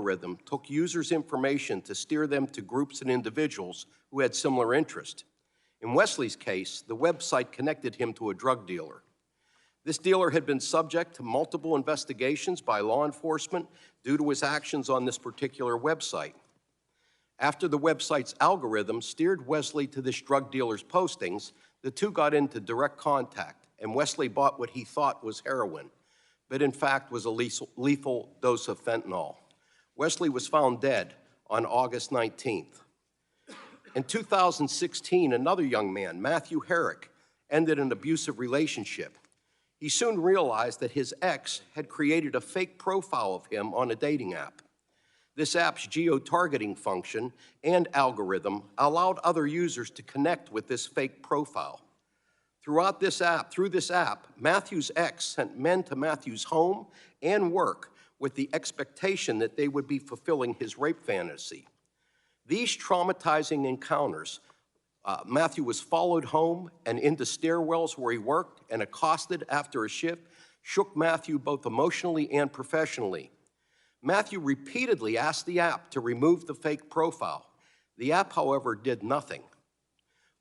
algorithm took users' information to steer them to groups and individuals who had similar interests. In Wesley's case, the website connected him to a drug dealer. This dealer had been subject to multiple investigations by law enforcement due to his actions on this particular website. After the website's algorithm steered Wesley to this drug dealer's postings, the two got into direct contact, and Wesley bought what he thought was heroin, but in fact was a lethal dose of fentanyl. Wesley was found dead on August 19th. In 2016, another young man, Matthew Herrick, ended an abusive relationship. He soon realized that his ex had created a fake profile of him on a dating app. This app's geo-targeting function and algorithm allowed other users to connect with this fake profile. Through this app, Matthew's ex sent men to Matthew's home and work with the expectation that they would be fulfilling his rape fantasy. These traumatizing encounters, Matthew was followed home and into stairwells where he worked and accosted after a shift, shook Matthew both emotionally and professionally. Matthew repeatedly asked the app to remove the fake profile. The app, however, did nothing.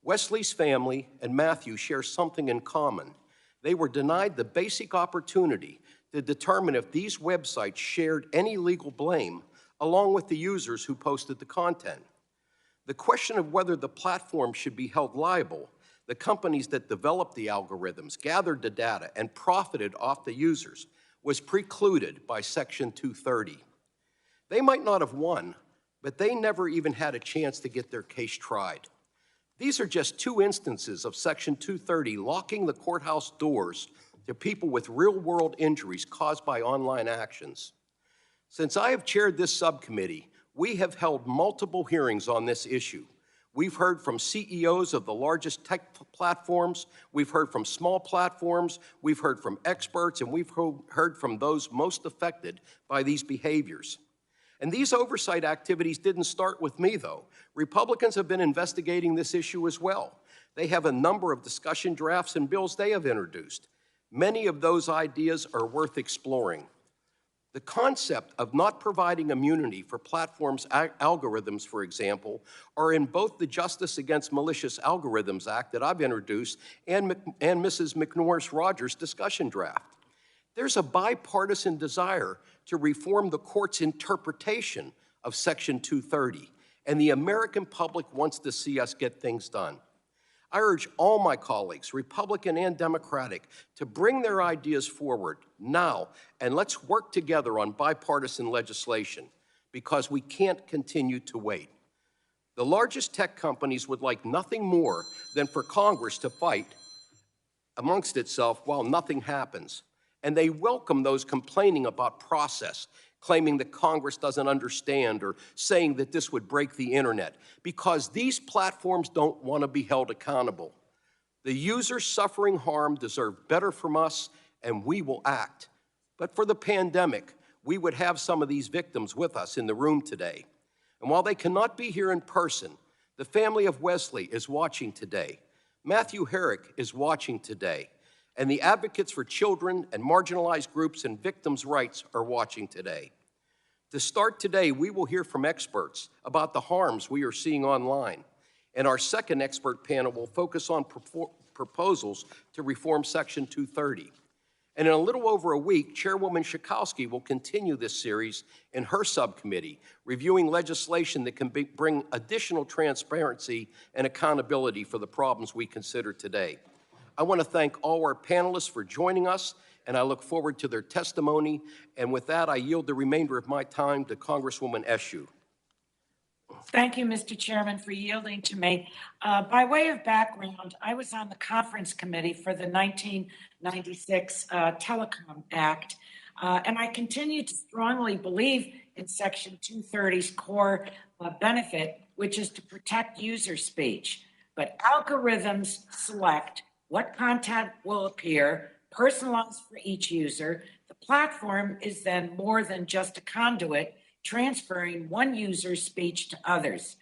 Wesley's family and Matthew share something in common. They were denied the basic opportunity to determine if these websites shared any legal blame, along with the users who posted the content. The question of whether the platform should be held liable, the companies that developed the algorithms, gathered the data, and profited off the users, was precluded by Section 230. They might not have won, but they never even had a chance to get their case tried. These are just two instances of Section 230 locking the courthouse doors to people with real-world injuries caused by online actions. Since I have chaired this subcommittee, we have held multiple hearings on this issue. We've heard from CEOs of the largest tech platforms, we've heard from small platforms, we've heard from experts, and we've heard from those most affected by these behaviors. And these oversight activities didn't start with me, though. Republicans have been investigating this issue as well. They have a number of discussion drafts and bills they have introduced. Many of those ideas are worth exploring. The concept of not providing immunity for platforms' algorithms, for example, are in both the Justice Against Malicious Algorithms Act that I've introduced and Mrs. McNorris-Rogers' discussion draft. There's a bipartisan desire to reform the court's interpretation of Section 230, and the American public wants to see us get things done. I urge all my colleagues, Republican and Democratic, to bring their ideas forward now, and let's work together on bipartisan legislation, because we can't continue to wait. The largest tech companies would like nothing more than for Congress to fight amongst itself while nothing happens. And they welcome those complaining about process, claiming that Congress doesn't understand or saying that this would break the internet, because these platforms don't want to be held accountable. The users suffering harm deserve better from us, and we will act. But for the pandemic, we would have some of these victims with us in the room today. And while they cannot be here in person, the family of Wesley is watching today. Matthew Herrick is watching today. And the advocates for children and marginalized groups and victims' rights are watching today. To start today, we will hear from experts about the harms we are seeing online. And our second expert panel will focus on proposals to reform Section 230. And in a little over a week, Chairwoman Schakowsky will continue this series in her subcommittee, reviewing legislation that can bring additional transparency and accountability for the problems we consider today. I want to thank all our panelists for joining us, and I look forward to their testimony. And with that, I yield the remainder of my time to Congresswoman Eshoo. Thank you, Mr. Chairman, for yielding to me. By way of background, I was on the conference committee for the 1996 Telecom Act, and I continue to strongly believe in Section 230's core benefit, which is to protect user speech. But algorithms select what content will appear, personalized for each user. The platform is then more than just a conduit, transferring one user's speech to others.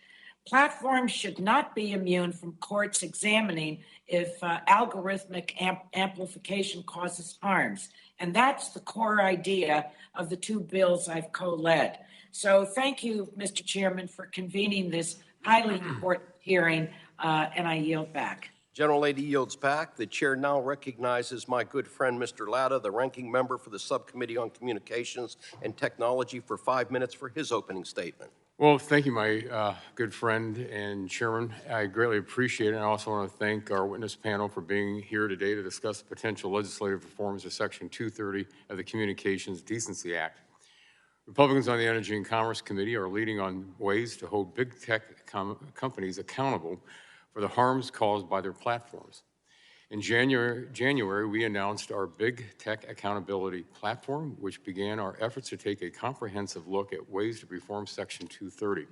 Platforms should not be immune from courts examining if algorithmic amplification causes harms. And that's the core idea of the two bills I've co-led. So thank you, Mr. Chairman, for convening this highly important hearing, and I yield back. Gentlelady yields back. The chair now recognizes my good friend, Mr. Latta, the ranking member for the Subcommittee on Communications and Technology, for 5 minutes for his opening statement. Well, thank you, my good friend and chairman. I greatly appreciate it. And I also want to thank our witness panel for being here today to discuss the potential legislative reforms of Section 230 of the Communications Decency Act. Republicans on the Energy and Commerce Committee are leading on ways to hold big tech companies accountable for the harms caused by their platforms. In January, we announced our Big Tech Accountability Platform, which began our efforts to take a comprehensive look at ways to reform Section 230.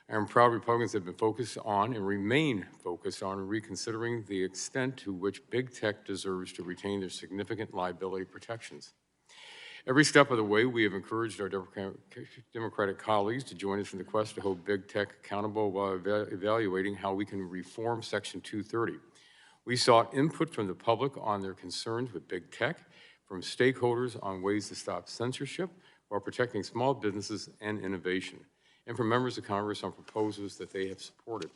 I am proud Republicans have been focused on and remain focused on reconsidering the extent to which big tech deserves to retain their significant liability protections. Every step of the way, we have encouraged our Democratic colleagues to join us in the quest to hold big tech accountable while evaluating how we can reform Section 230. We sought input from the public on their concerns with big tech, from stakeholders on ways to stop censorship while protecting small businesses and innovation, and from members of Congress on proposals that they have supported.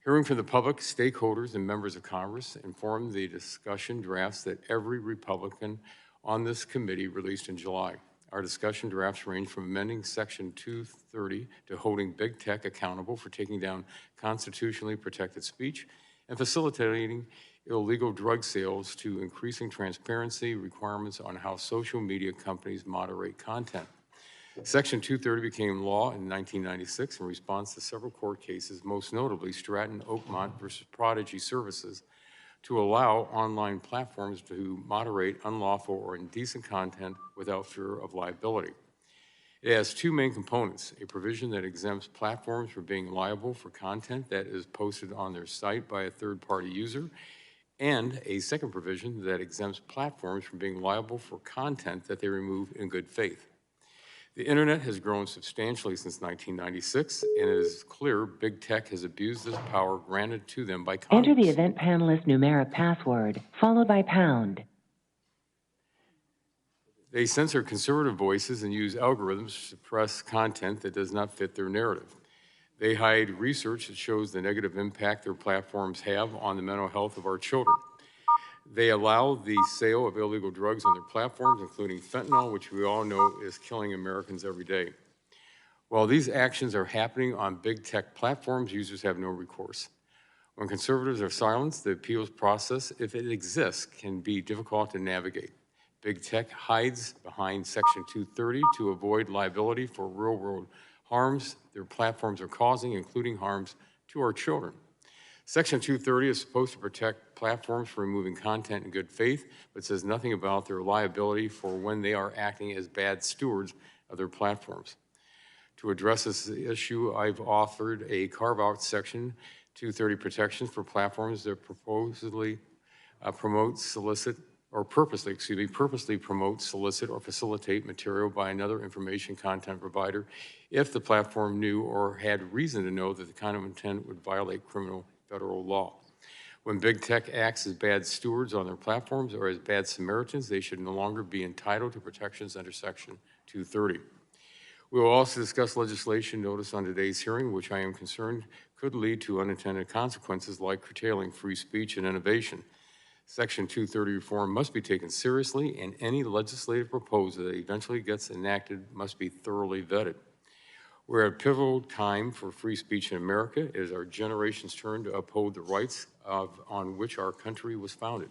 Hearing from the public, stakeholders, and members of Congress informed the discussion drafts that every Republican on this committee released in July. Our discussion drafts range from amending Section 230 to holding big tech accountable for taking down constitutionally protected speech and facilitating illegal drug sales to increasing transparency requirements on how social media companies moderate content. Section 230 became law in 1996 in response to several court cases, most notably Stratton Oakmont versus Prodigy Services, to allow online platforms to moderate unlawful or indecent content without fear of liability. It has two main components: a provision that exempts platforms from being liable for content that is posted on their site by a third-party user, and a second provision that exempts platforms from being liable for content that they remove in good faith. The internet has grown substantially since 1996, and it is clear big tech has abused this power granted to them by Congress. Enter the event panelist numeric password, followed by pound. They censor conservative voices and use algorithms to suppress content that does not fit their narrative. They hide research that shows the negative impact their platforms have on the mental health of our children. They allow the sale of illegal drugs on their platforms, including fentanyl, which we all know is killing Americans every day. While these actions are happening on big tech platforms, users have no recourse. When conservatives are silenced, the appeals process, if it exists, can be difficult to navigate. Big tech hides behind Section 230 to avoid liability for real-world harms their platforms are causing, including harms to our children. Section 230 is supposed to protect platforms from removing content in good faith, but says nothing about their liability for when they are acting as bad stewards of their platforms. To address this issue, I've offered a carve-out Section 230 protections for platforms that purposely promote, solicit, or facilitate material by another information content provider if the platform knew or had reason to know that the kind of intent would violate criminal federal law. When big tech acts as bad stewards on their platforms or as bad Samaritans, they should no longer be entitled to protections under Section 230. We will also discuss legislation noticed on today's hearing, which I am concerned could lead to unintended consequences like curtailing free speech and innovation. Section 230 reform must be taken seriously, and any legislative proposal that eventually gets enacted must be thoroughly vetted. We're at a pivotal time for free speech in America. It is our generation's turn to uphold the rights on which our country was founded.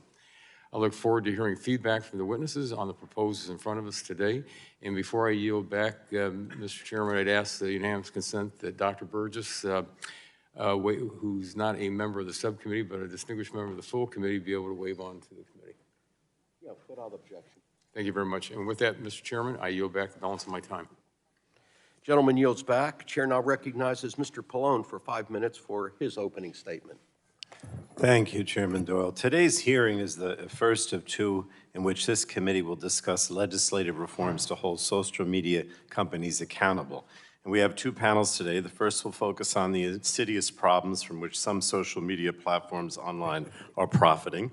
I look forward to hearing feedback from the witnesses on the proposals in front of us today. And before I yield back, Mr. Chairman, I'd ask the unanimous consent that Dr. Burgess, who's not a member of the subcommittee, but a distinguished member of the full committee, be able to waive on to the committee. Yeah, without objection. Thank you very much. And with that, Mr. Chairman, I yield back the balance of my time. Gentleman yields back. Chair now recognizes Mr. Pallone for 5 minutes for his opening statement. Thank you, Chairman Doyle. Today's hearing is the first of two in which this committee will discuss legislative reforms to hold social media companies accountable. And we have two panels today. The first will focus on the insidious problems from which some social media platforms online are profiting.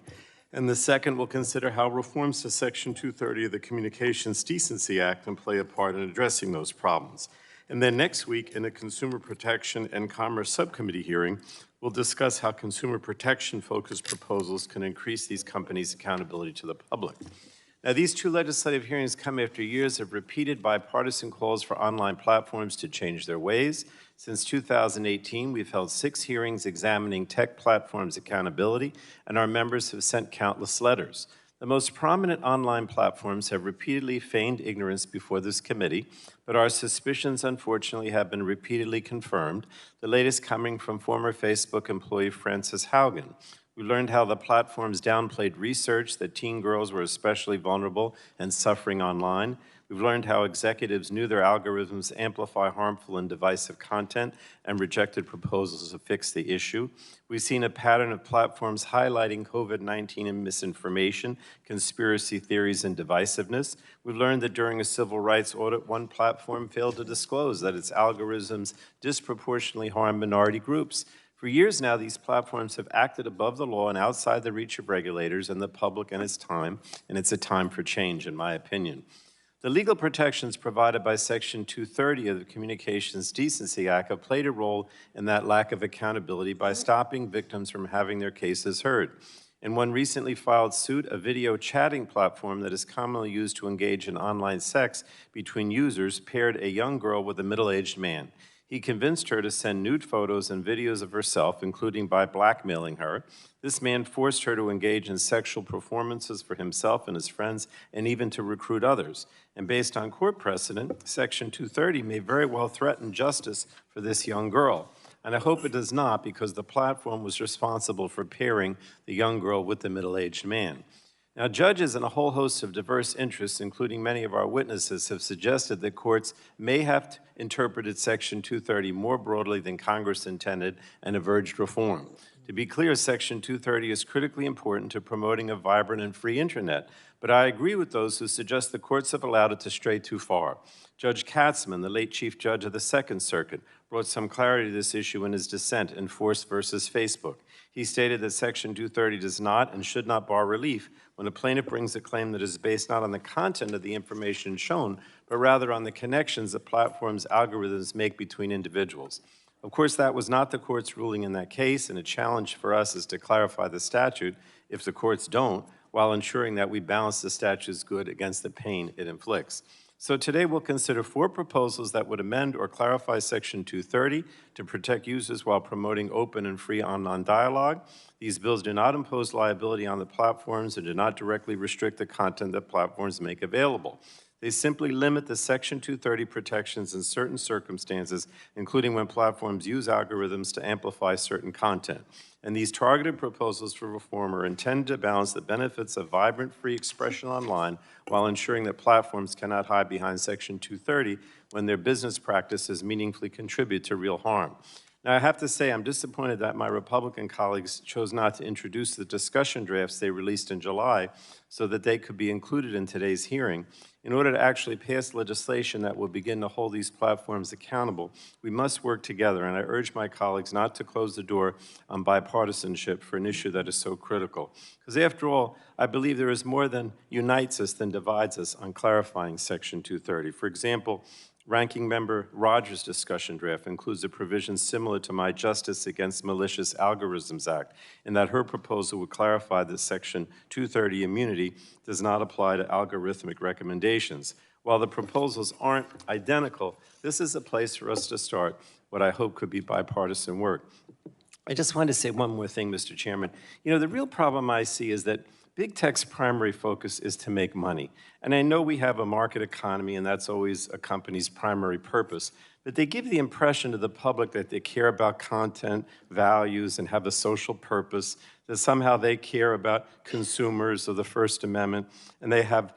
And the second will consider how reforms to Section 230 of the Communications Decency Act can play a part in addressing those problems. And then next week, in a Consumer Protection and Commerce Subcommittee hearing, we'll discuss how consumer protection-focused proposals can increase these companies' accountability to the public. Now, these two legislative hearings come after years of repeated bipartisan calls for online platforms to change their ways. Since 2018, we've held 6 hearings examining tech platforms' accountability, and our members have sent countless letters. The most prominent online platforms have repeatedly feigned ignorance before this committee, but our suspicions, unfortunately, have been repeatedly confirmed, the latest coming from former Facebook employee Frances Haugen. We learned how the platforms downplayed research that teen girls were especially vulnerable and suffering online. We've learned how executives knew their algorithms amplify harmful and divisive content and rejected proposals to fix the issue. We've seen a pattern of platforms highlighting COVID-19 and misinformation, conspiracy theories, and divisiveness. We've learned that during a civil rights audit, one platform failed to disclose that its algorithms disproportionately harm minority groups. For years now, these platforms have acted above the law and outside the reach of regulators and the public, and it's a time for change, in my opinion. The legal protections provided by Section 230 of the Communications Decency Act have played a role in that lack of accountability by stopping victims from having their cases heard. In one recently filed suit, a video chatting platform that is commonly used to engage in online sex between users paired a young girl with a middle-aged man. He convinced her to send nude photos and videos of herself, including by blackmailing her. This man forced her to engage in sexual performances for himself and his friends, and even to recruit others. And based on court precedent, Section 230 may very well threaten justice for this young girl. And I hope it does not, because the platform was responsible for pairing the young girl with the middle-aged man. Now, judges and a whole host of diverse interests, including many of our witnesses, have suggested that courts may have interpreted Section 230 more broadly than Congress intended and have urged reform. To be clear, Section 230 is critically important to promoting a vibrant and free internet, but I agree with those who suggest the courts have allowed it to stray too far. Judge Katzmann, the late Chief Judge of the Second Circuit, brought some clarity to this issue in his dissent in Force versus Facebook. He stated that Section 230 does not and should not bar relief when a plaintiff brings a claim that is based not on the content of the information shown, but rather on the connections that platforms' algorithms make between individuals. Of course, that was not the court's ruling in that case, and a challenge for us is to clarify the statute, if the courts don't, while ensuring that we balance the statute's good against the pain it inflicts. So today we'll consider 4 proposals that would amend or clarify Section 230 to protect users while promoting open and free online dialogue. These bills do not impose liability on the platforms and do not directly restrict the content that platforms make available. They simply limit the Section 230 protections in certain circumstances, including when platforms use algorithms to amplify certain content. And these targeted proposals for reform are intended to balance the benefits of vibrant, free expression online while ensuring that platforms cannot hide behind Section 230 when their business practices meaningfully contribute to real harm. Now, I have to say I'm disappointed that my Republican colleagues chose not to introduce the discussion drafts they released in July so that they could be included in today's hearing. In order to actually pass legislation that will begin to hold these platforms accountable, we must work together, and I urge my colleagues not to close the door on bipartisanship for an issue that is so critical. Because after all, I believe there is more that unites us than divides us on clarifying Section 230. For example, Ranking Member Rogers' discussion draft includes a provision similar to my Justice Against Malicious Algorithms Act, in that her proposal would clarify that Section 230 immunity does not apply to algorithmic recommendations. While the proposals aren't identical, this is a place for us to start what I hope could be bipartisan work. I just wanted to say one more thing, Mr. Chairman. You know, the real problem I see is that Big tech's primary focus is to make money. And I know we have a market economy, and that's always a company's primary purpose. But they give the impression to the public that they care about content, values, and have a social purpose, that somehow they care about consumers or the First Amendment, and they have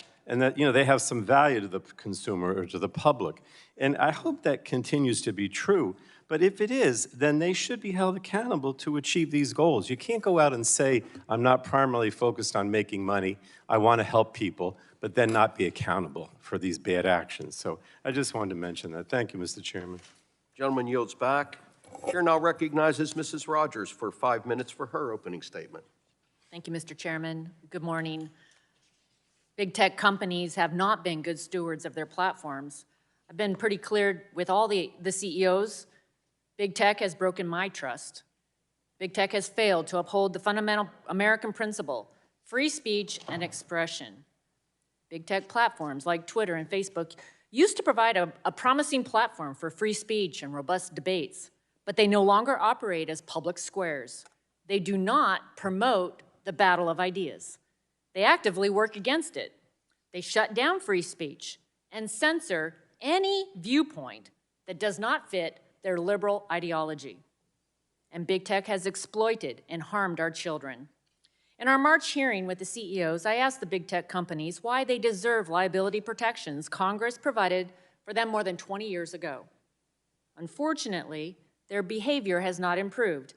some value to the consumer or to the public. And I hope that continues to be true. But if it is, then they should be held accountable to achieve these goals. You can't go out and say, I'm not primarily focused on making money, I want to help people, but then not be accountable for these bad actions. So I just wanted to mention that. Thank you, Mr. Chairman. Gentleman yields back. Chair now recognizes Mrs. Rogers for 5 minutes for her opening statement. Thank you, Mr. Chairman. Good morning. Big tech companies have not been good stewards of their platforms. I've been pretty clear with all the CEOs. Big tech has broken my trust. Big tech has failed to uphold the fundamental American principle, free speech and expression. Big tech platforms like Twitter and Facebook used to provide a promising platform for free speech and robust debates, but they no longer operate as public squares. They do not promote the battle of ideas. They actively work against it. They shut down free speech and censor any viewpoint that does not fit their liberal ideology. And big tech has exploited and harmed our children. In our March hearing with the CEOs, I asked the big tech companies why they deserve liability protections Congress provided for them more than 20 years ago. Unfortunately, their behavior has not improved,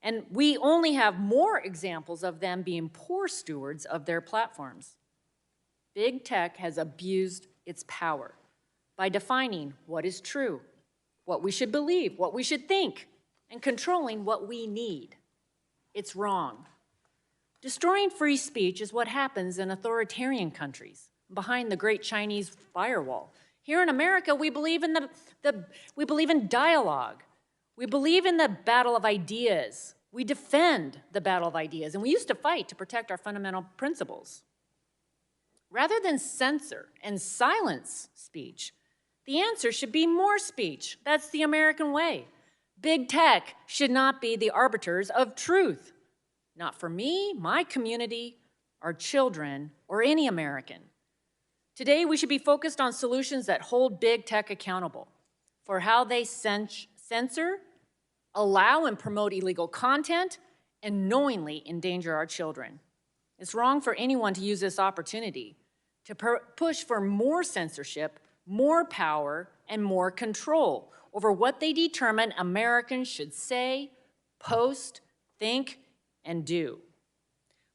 and we only have more examples of them being poor stewards of their platforms. Big tech has abused its power by defining what is true, what we should believe, what we should think, and controlling what we need. It's wrong. Destroying free speech is what happens in authoritarian countries behind the great Chinese firewall. Here in America, we believe in we believe in dialogue. We believe in the battle of ideas. We defend the battle of ideas, and we used to fight to protect our fundamental principles. Rather than censor and silence speech, the answer should be more speech. That's the American way. Big tech should not be the arbiters of truth. Not for me, my community, our children, or any American. Today, we should be focused on solutions that hold big tech accountable for how they censor, allow and promote illegal content, and knowingly endanger our children. It's wrong for anyone to use this opportunity to push for more censorship, more power, and more control over what they determine Americans should say, post, think, and do,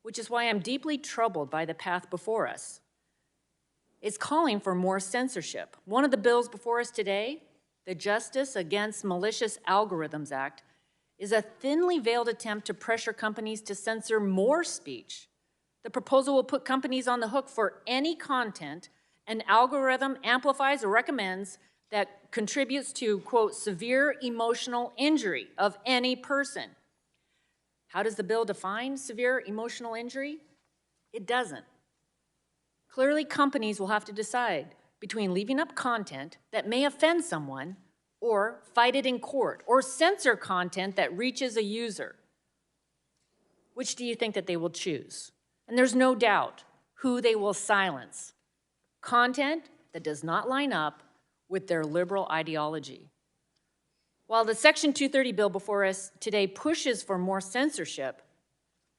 which is why I'm deeply troubled by the path before us. It's calling for more censorship. One of the bills before us today, the Justice Against Malicious Algorithms Act, is a thinly veiled attempt to pressure companies to censor more speech. The proposal will put companies on the hook for any content an algorithm amplifies or recommends that contributes to, quote, severe emotional injury of any person. How does the bill define severe emotional injury? It doesn't. Clearly, companies will have to decide between leaving up content that may offend someone or fight it in court or censor content that reaches a user. Which do you think that they will choose? And there's no doubt who they will silence. Content that does not line up with their liberal ideology. While the Section 230 bill before us today pushes for more censorship,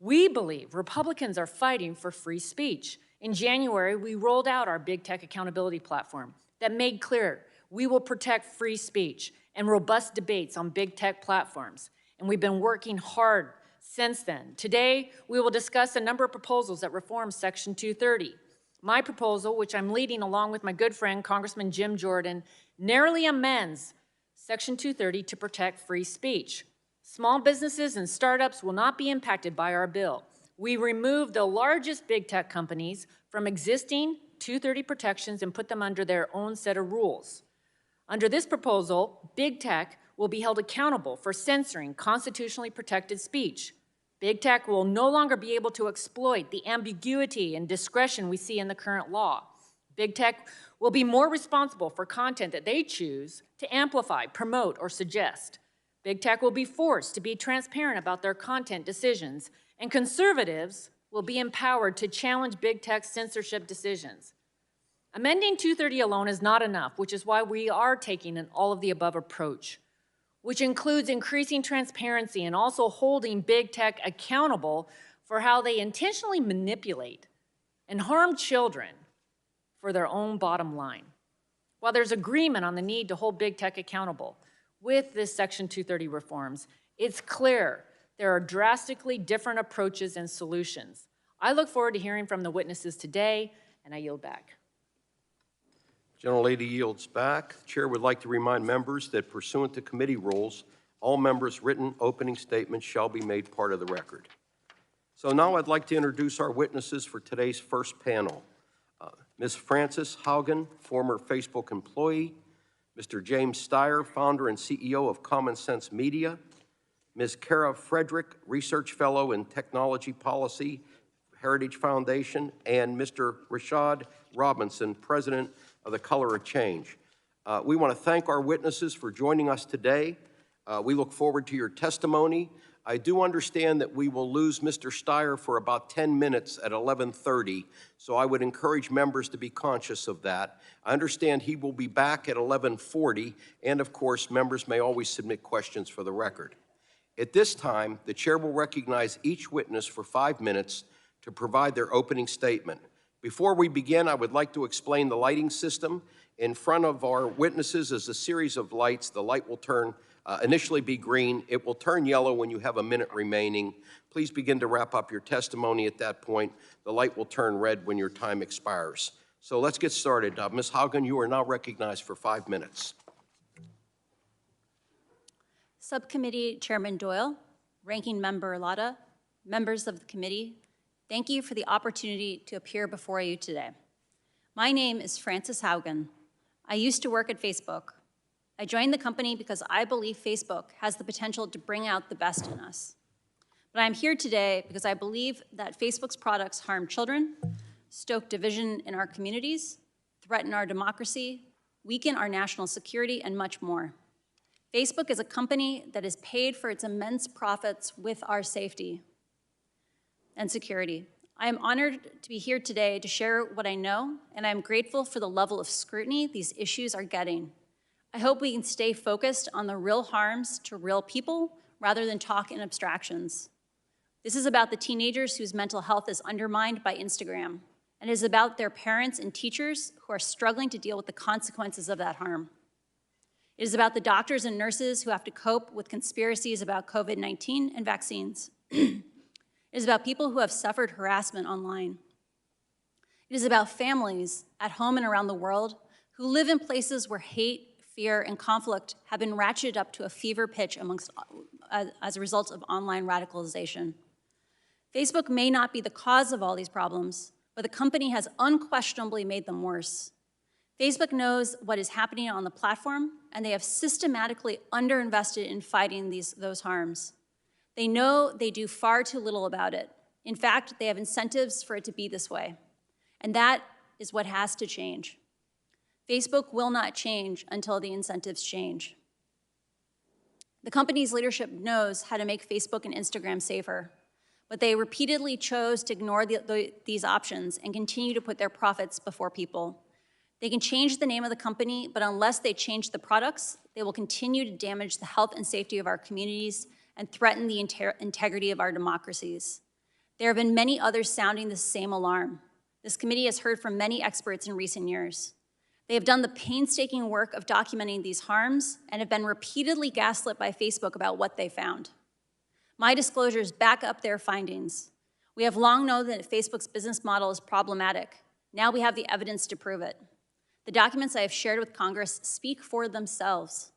we believe Republicans are fighting for free speech. In January, we rolled out our Big Tech Accountability Platform that made clear we will protect free speech and robust debates on big tech platforms. And we've been working hard since then. Today, we will discuss a number of proposals that reform Section 230. My proposal, which I'm leading along with my good friend, Congressman Jim Jordan, narrowly amends Section 230 to protect free speech. Small businesses and startups will not be impacted by our bill. We remove the largest big tech companies from existing 230 protections and put them under their own set of rules. Under this proposal, big tech will be held accountable for censoring constitutionally protected speech. Big tech will no longer be able to exploit the ambiguity and discretion we see in the current law. Big tech will be more responsible for content that they choose to amplify, promote, or suggest. Big tech will be forced to be transparent about their content decisions, and conservatives will be empowered to challenge big tech's censorship decisions. Amending 230 alone is not enough, which is why we are taking an all-of-the-above approach, which includes increasing transparency and also holding big tech accountable for how they intentionally manipulate and harm children for their own bottom line. While there's agreement on the need to hold big tech accountable with this Section 230 reforms, it's clear there are drastically different approaches and solutions. I look forward to hearing from the witnesses today, and I yield back. Gentlelady yields back. The chair would like to remind members that pursuant to committee rules, all members' written opening statements shall be made part of the record. So now I'd like to introduce our witnesses for today's first panel. Ms. Frances Haugen, former Facebook employee, Mr. James Steyer, founder and CEO of Common Sense Media, Ms. Kara Frederick, research fellow in technology policy, Heritage Foundation, and Mr. Rashad Robinson, president of the Color of Change. We want to thank our witnesses for joining us today. We look forward to your testimony. I do understand that we will lose Mr. Steyer for about 10 minutes at 11:30, so I would encourage members to be conscious of that. I understand he will be back at 11:40, and of course, members may always submit questions for the record. At this time, the chair will recognize each witness for 5 minutes to provide their opening statement. Before we begin, I would like to explain the lighting system. In front of our witnesses is a series of lights. The light will initially be green. It will turn yellow when you have a minute remaining. Please begin to wrap up your testimony at that point. The light will turn red when your time expires. So let's get started. Ms. Haugen, you are now recognized for 5 minutes. Subcommittee Chairman Doyle, Ranking Member Lada, members of the committee, thank you for the opportunity to appear before you today. My name is Frances Haugen. I used to work at Facebook. I joined the company because I believe Facebook has the potential to bring out the best in us. But I'm here today because I believe that Facebook's products harm children, stoke division in our communities, threaten our democracy, weaken our national security, and much more. Facebook is a company that is paid for its immense profits with our safety and security. I am honored to be here today to share what I know, and I'm grateful for the level of scrutiny these issues are getting. I hope we can stay focused on the real harms to real people rather than talk in abstractions. This is about the teenagers whose mental health is undermined by Instagram, and it is about their parents and teachers who are struggling to deal with the consequences of that harm. It is about the doctors and nurses who have to cope with conspiracies about COVID-19 and vaccines. It is about people who have suffered harassment online. It is about families at home and around the world who live in places where hate, fear, and conflict have been ratcheted up to a fever pitch as a result of online radicalization. Facebook may not be the cause of all these problems, but the company has unquestionably made them worse. Facebook knows what is happening on the platform, and they have systematically underinvested in fighting those harms. They know they do far too little about it. In fact, they have incentives for it to be this way, and that is what has to change. Facebook will not change until the incentives change. The company's leadership knows how to make Facebook and Instagram safer, but they repeatedly chose to ignore these options and continue to put their profits before people. They can change the name of the company, but unless they change the products, they will continue to damage the health and safety of our communities and threaten the integrity of our democracies. There have been many others sounding the same alarm. This committee has heard from many experts in recent years. They have done the painstaking work of documenting these harms and have been repeatedly gaslit by Facebook about what they found. My disclosures back up their findings. We have long known that Facebook's business model is problematic. Now we have the evidence to prove it. The documents I have shared with Congress speak for themselves.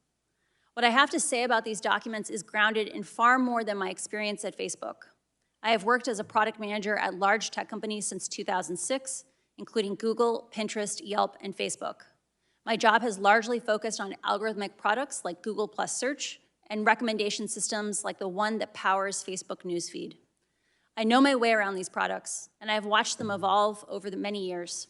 What I have to say about these documents is grounded in far more than my experience at Facebook. I have worked as a product manager at large tech companies since 2006, including Google, Pinterest, Yelp, and Facebook. My job has largely focused on algorithmic products like Google+ Search and recommendation systems like the one that powers Facebook Newsfeed. I know my way around these products, and I have watched them evolve over the many years.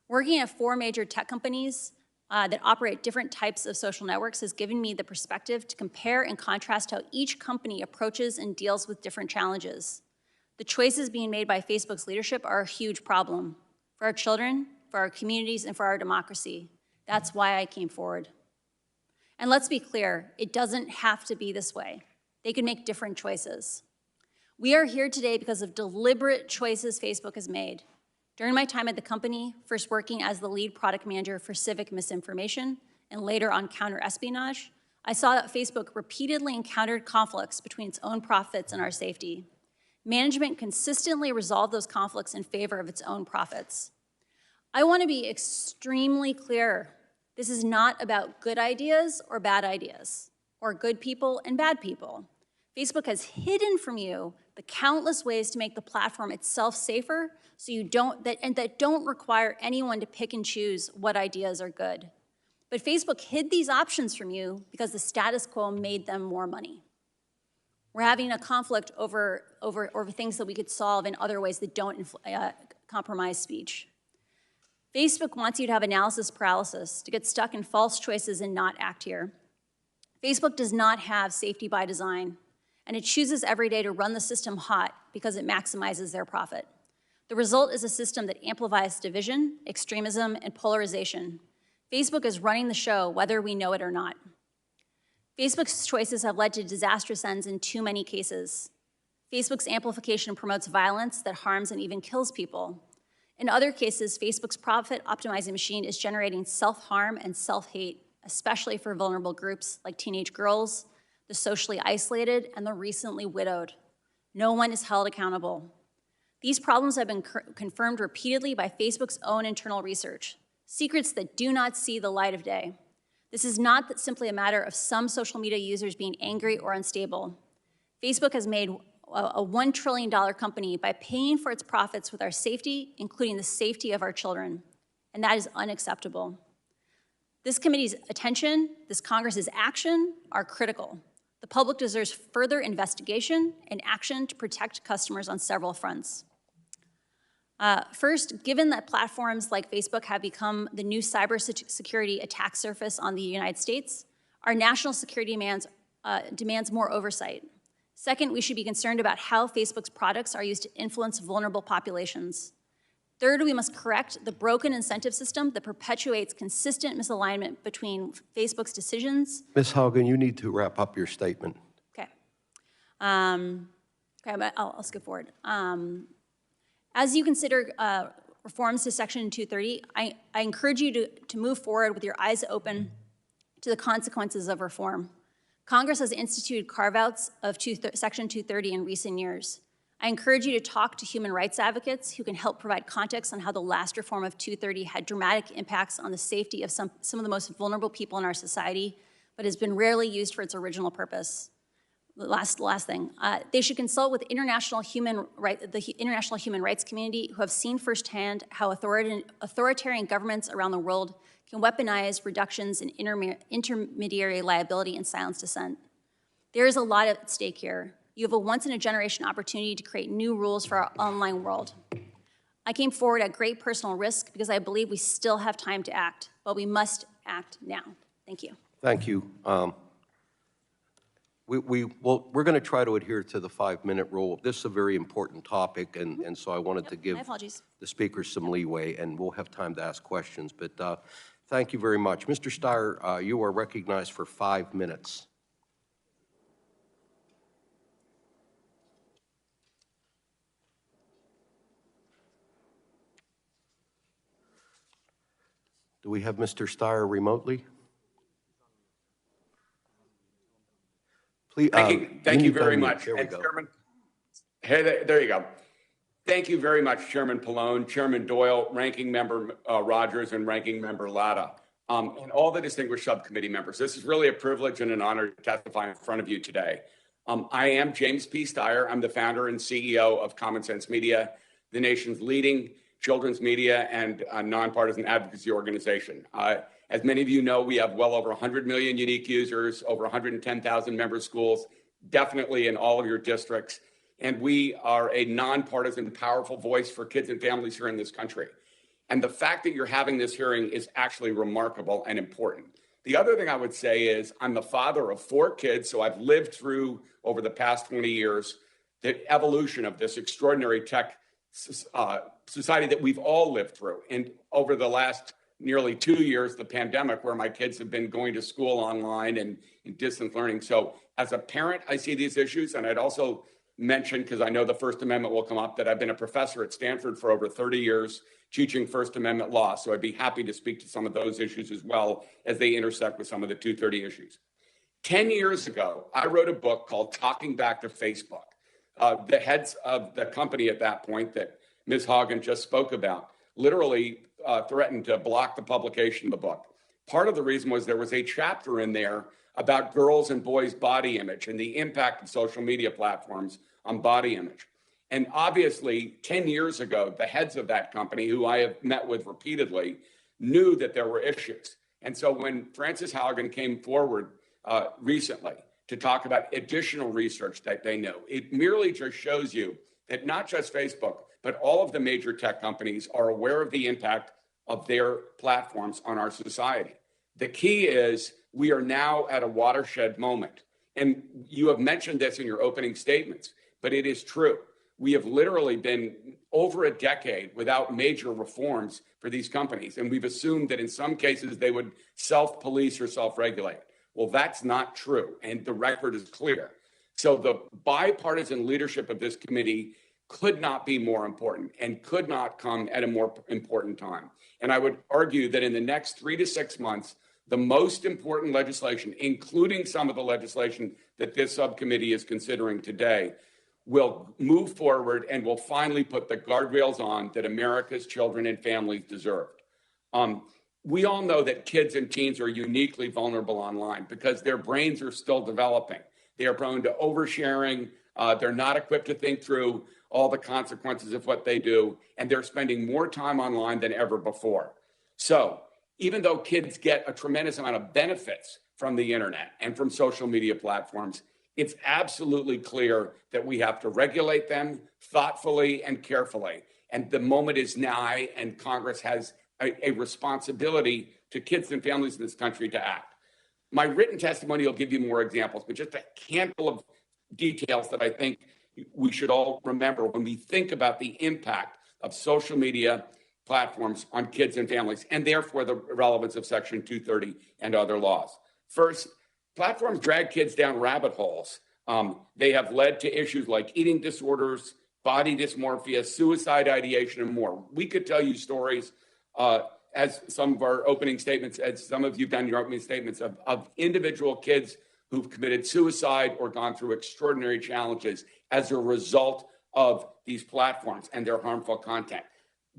Working at 4 major tech companies that operate different types of social networks has given me the perspective to compare and contrast how each company approaches and deals with different challenges. The choices being made by Facebook's leadership are a huge problem for our children, for our communities, and for our democracy. That's why I came forward. And let's be clear, it doesn't have to be this way. They can make different choices. We are here today because of deliberate choices Facebook has made. During my time at the company, first working as the lead product manager for civic misinformation and later on counter-espionage, I saw that Facebook repeatedly encountered conflicts between its own profits and our safety. Management consistently resolved those conflicts in favor of its own profits. I want to be extremely clear. This is not about good ideas or bad ideas, or good people and bad people. Facebook has hidden from you the countless ways to make the platform itself safer so you don't, that don't require anyone to pick and choose what ideas are good. But Facebook hid these options from you because the status quo made them more money. We're having a conflict over things that we could solve in other ways that don't compromise speech. Facebook wants you to have analysis paralysis, to get stuck in false choices and not act here. Facebook does not have safety by design, and it chooses every day to run the system hot because it maximizes their profit. The result is a system that amplifies division, extremism, and polarization. Facebook is running the show whether we know it or not. Facebook's choices have led to disastrous ends in too many cases. Facebook's amplification promotes violence that harms and even kills people. In other cases, Facebook's profit-optimizing machine is generating self-harm and self-hate, especially for vulnerable groups like teenage girls, the socially isolated, and the recently widowed. No one is held accountable. These problems have been confirmed repeatedly by Facebook's own internal research, secrets that do not see the light of day. This is not simply a matter of some social media users being angry or unstable. Facebook has made a $1 trillion company by paying for its profits with our safety, including the safety of our children, and that is unacceptable. This committee's attention, this Congress's action are critical. The public deserves further investigation and action to protect customers on several fronts. First, given that platforms like Facebook have become the new cybersecurity attack surface on the United States, our national security demands more oversight. Second, we should be concerned about how Facebook's products are used to influence vulnerable populations. Third, we must correct the broken incentive system that perpetuates consistent misalignment between Facebook's decisions. Ms. Haugen, you need to wrap up your statement. Okay. I'll skip forward. As you consider reforms to Section 230, I encourage you to move forward with your eyes open to the consequences of reform. Congress has instituted carve-outs of Section 230 in recent years. I encourage you to talk to human rights advocates who can help provide context on how the last reform of 230 had dramatic impacts on the safety of some of the most vulnerable people in our society, but has been rarely used for its original purpose. Last thing, they should consult with the international human rights community who have seen firsthand how authoritarian governments around the world can weaponize reductions in intermediary liability and silence dissent. There is a lot at stake here. You have a once-in-a-generation opportunity to create new rules for our online world. I came forward at great personal risk because I believe we still have time to act, but we must act now. Thank you. Thank you. We're going to try to adhere to the 5-minute rule. This is a very important topic, and so I wanted to give the speakers some leeway, and we'll have time to ask questions. But thank you very much. Mr. Steyer, you are recognized for 5 minutes. Do we have Mr. Steyer remotely? Please, thank you very much. There we go. Chairman, hey, there you go. Thank you very much, Chairman Pallone, Chairman Doyle, Ranking Member Rogers, and Ranking Member Latta, and all the distinguished subcommittee members. This is really a privilege and an honor to testify in front of you today. I am James P. Steyer. I'm the founder and CEO of Common Sense Media, the nation's leading children's media and nonpartisan advocacy organization. As many of you know, we have well over 100 million unique users, over 110,000 member schools, definitely in all of your districts. And we are a nonpartisan, powerful voice for kids and families here in this country. And the fact that you're having this hearing is actually remarkable and important. The other thing I would say is I'm the father of 4 kids, so I've lived through, over the past 20 years, the evolution of this extraordinary tech society that we've all lived through. And over the last nearly 2 years, the pandemic, where my kids have been going to school online and in distance learning. So as a parent, I see these issues. And I'd also mention, because I know the First Amendment will come up, that I've been a professor at Stanford for over 30 years teaching First Amendment law. So I'd be happy to speak to some of those issues as well as they intersect with some of the 230 issues. 10 years ago, I wrote a book called Talking Back to Facebook. The heads of the company at that point that Ms. Haugen just spoke about literally threatened to block the publication of the book. Part of the reason was there was a chapter in there about girls' and boys' body image and the impact of social media platforms on body image. And obviously, 10 years ago, the heads of that company, who I have met with repeatedly, knew that there were issues. And so when Frances Haugen came forward recently to talk about additional research that they know, it merely just shows you that not just Facebook, but all of the major tech companies are aware of the impact of their platforms on our society. The key is we are now at a watershed moment. And you have mentioned this in your opening statements, but it is true. We have literally been over a decade without major reforms for these companies. And we've assumed that in some cases they would self-police or self-regulate. Well, that's not true. And the record is clear. So the bipartisan leadership of this committee could not be more important and could not come at a more important time. And I would argue that in the next 3 to 6 months, the most important legislation, including some of the legislation that this subcommittee is considering today, will move forward and will finally put the guardrails on that America's children and families deserved. We all know that kids and teens are uniquely vulnerable online because their brains are still developing. They are prone to oversharing. They're not equipped to think through all the consequences of what they do, and they're spending more time online than ever before. So even though kids get a tremendous amount of benefits from the internet and from social media platforms, it's absolutely clear that we have to regulate them thoughtfully and carefully. And the moment is nigh, and Congress has a responsibility to kids and families in this country to act. My written testimony will give you more examples, but just a handful of details that I think we should all remember when we think about the impact of social media platforms on kids and families, and therefore the relevance of Section 230 and other laws. First, platforms drag kids down rabbit holes. They have led to issues like eating disorders, body dysmorphia, suicide ideation, and more. We could tell you stories, as some of our opening statements, as some of you've done your opening statements, of individual kids who've committed suicide or gone through extraordinary challenges as a result of these platforms and their harmful content.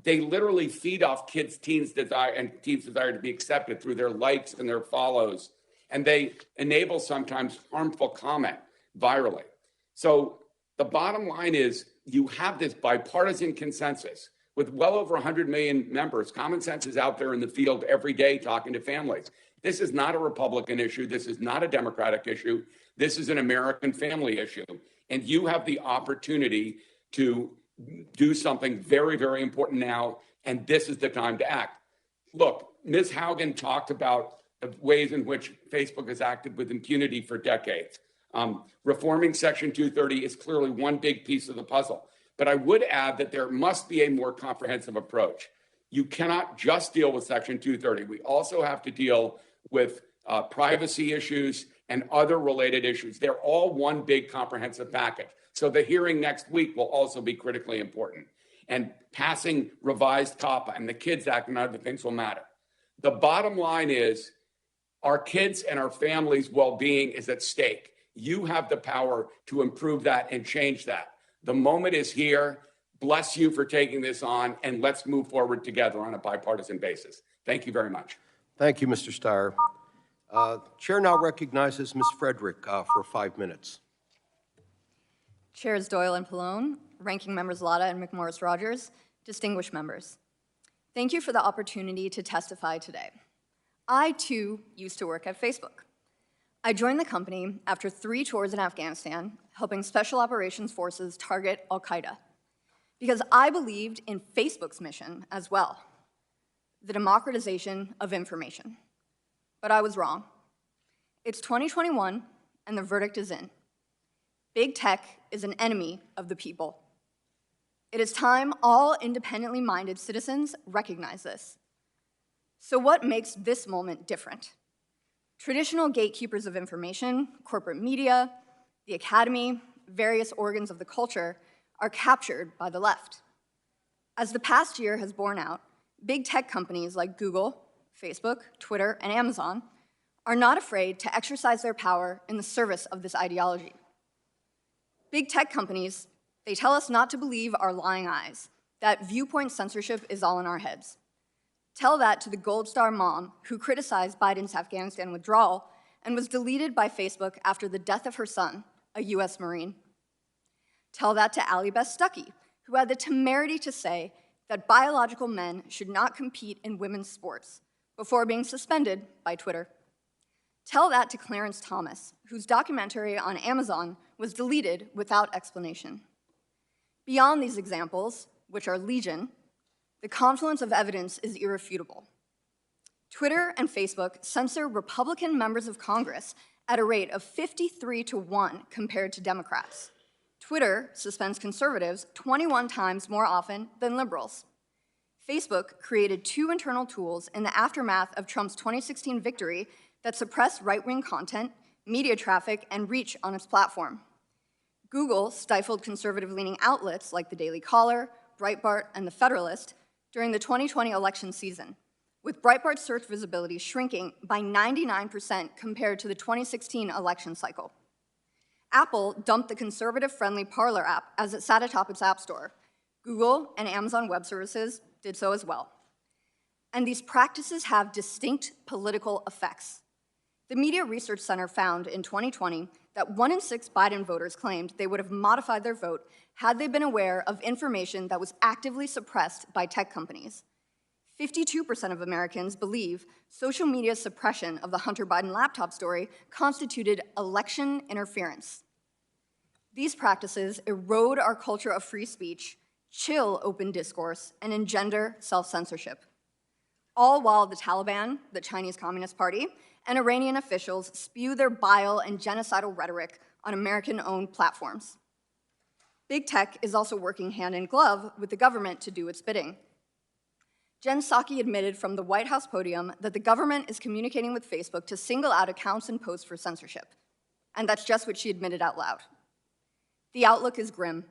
They literally feed off teens' desire to be accepted through their likes and their follows, and they enable sometimes harmful comment virally. So the bottom line is you have this bipartisan consensus with well over 100 million members. Common sense is out there in the field every day talking to families. This is not a Republican issue. This is not a Democratic issue. This is an American family issue. And you have the opportunity to do something very, very important now, and this is the time to act. Look, Ms. Haugen talked about the ways in which Facebook has acted with impunity for decades. Reforming Section 230 is clearly one big piece of the puzzle. But I would add that there must be a more comprehensive approach. You cannot just deal with Section 230. We also have to deal with privacy issues and other related issues. They're all one big comprehensive package. So the hearing next week will also be critically important. And passing revised COPPA and the KIDS Act and other things will matter. The bottom line is our kids and our families' well-being is at stake. You have the power to improve that and change that. The moment is here. Bless you for taking this on, and let's move forward together on a bipartisan basis. Thank you very much. Thank you, Mr. Steyer. Chair now recognizes Ms. Frederick for 5 minutes. Chairs Doyle and Pallone, Ranking Members Latta and McMorris-Rogers, distinguished members. Thank you for the opportunity to testify today. I, too, used to work at Facebook. I joined the company after 3 tours in Afghanistan, helping Special Operations Forces target al-Qaeda, because I believed in Facebook's mission as well, the democratization of information. But I was wrong. It's 2021, and the verdict is in. Big tech is an enemy of the people. It is time all independently minded citizens recognize this. So what makes this moment different? Traditional gatekeepers of information, corporate media, the academy, various organs of the culture are captured by the left. As the past year has borne out, big tech companies like Google, Facebook, Twitter, and Amazon are not afraid to exercise their power in the service of this ideology. Big tech companies, they tell us not to believe our lying eyes, that viewpoint censorship is all in our heads. Tell that to the Gold Star mom who criticized Biden's Afghanistan withdrawal and was deleted by Facebook after the death of her son, a U.S. Marine. Tell that to Allie Beth Stuckey, who had the temerity to say that biological men should not compete in women's sports before being suspended by Twitter. Tell that to Clarence Thomas, whose documentary on Amazon was deleted without explanation. Beyond these examples, which are legion, the confluence of evidence is irrefutable. Twitter and Facebook censor Republican members of Congress at a rate of 53-1 compared to Democrats. Twitter suspends conservatives 21 times more often than liberals. Facebook created 2 internal tools in the aftermath of Trump's 2016 victory that suppress right-wing content, media traffic, and reach on its platform. Google stifled conservative-leaning outlets like the Daily Caller, Breitbart, and The Federalist during the 2020 election season, with Breitbart's search visibility shrinking by 99% compared to the 2016 election cycle. Apple dumped the conservative-friendly Parler app as it sat atop its App Store. Google and Amazon Web Services did so as well. And these practices have distinct political effects. The Media Research Center found in 2020 that 1 in 6 Biden voters claimed they would have modified their vote had they been aware of information that was actively suppressed by tech companies. 52% of Americans believe social media suppression of the Hunter Biden laptop story constituted election interference. These practices erode our culture of free speech, chill open discourse, and engender self-censorship. All while the Taliban, the Chinese Communist Party, and Iranian officials spew their bile and genocidal rhetoric on American-owned platforms. Big tech is also working hand in glove with the government to do its bidding. Jen Psaki admitted from the White House podium that the government is communicating with Facebook to single out accounts and posts for censorship. And that's just what she admitted out loud. The outlook is grim.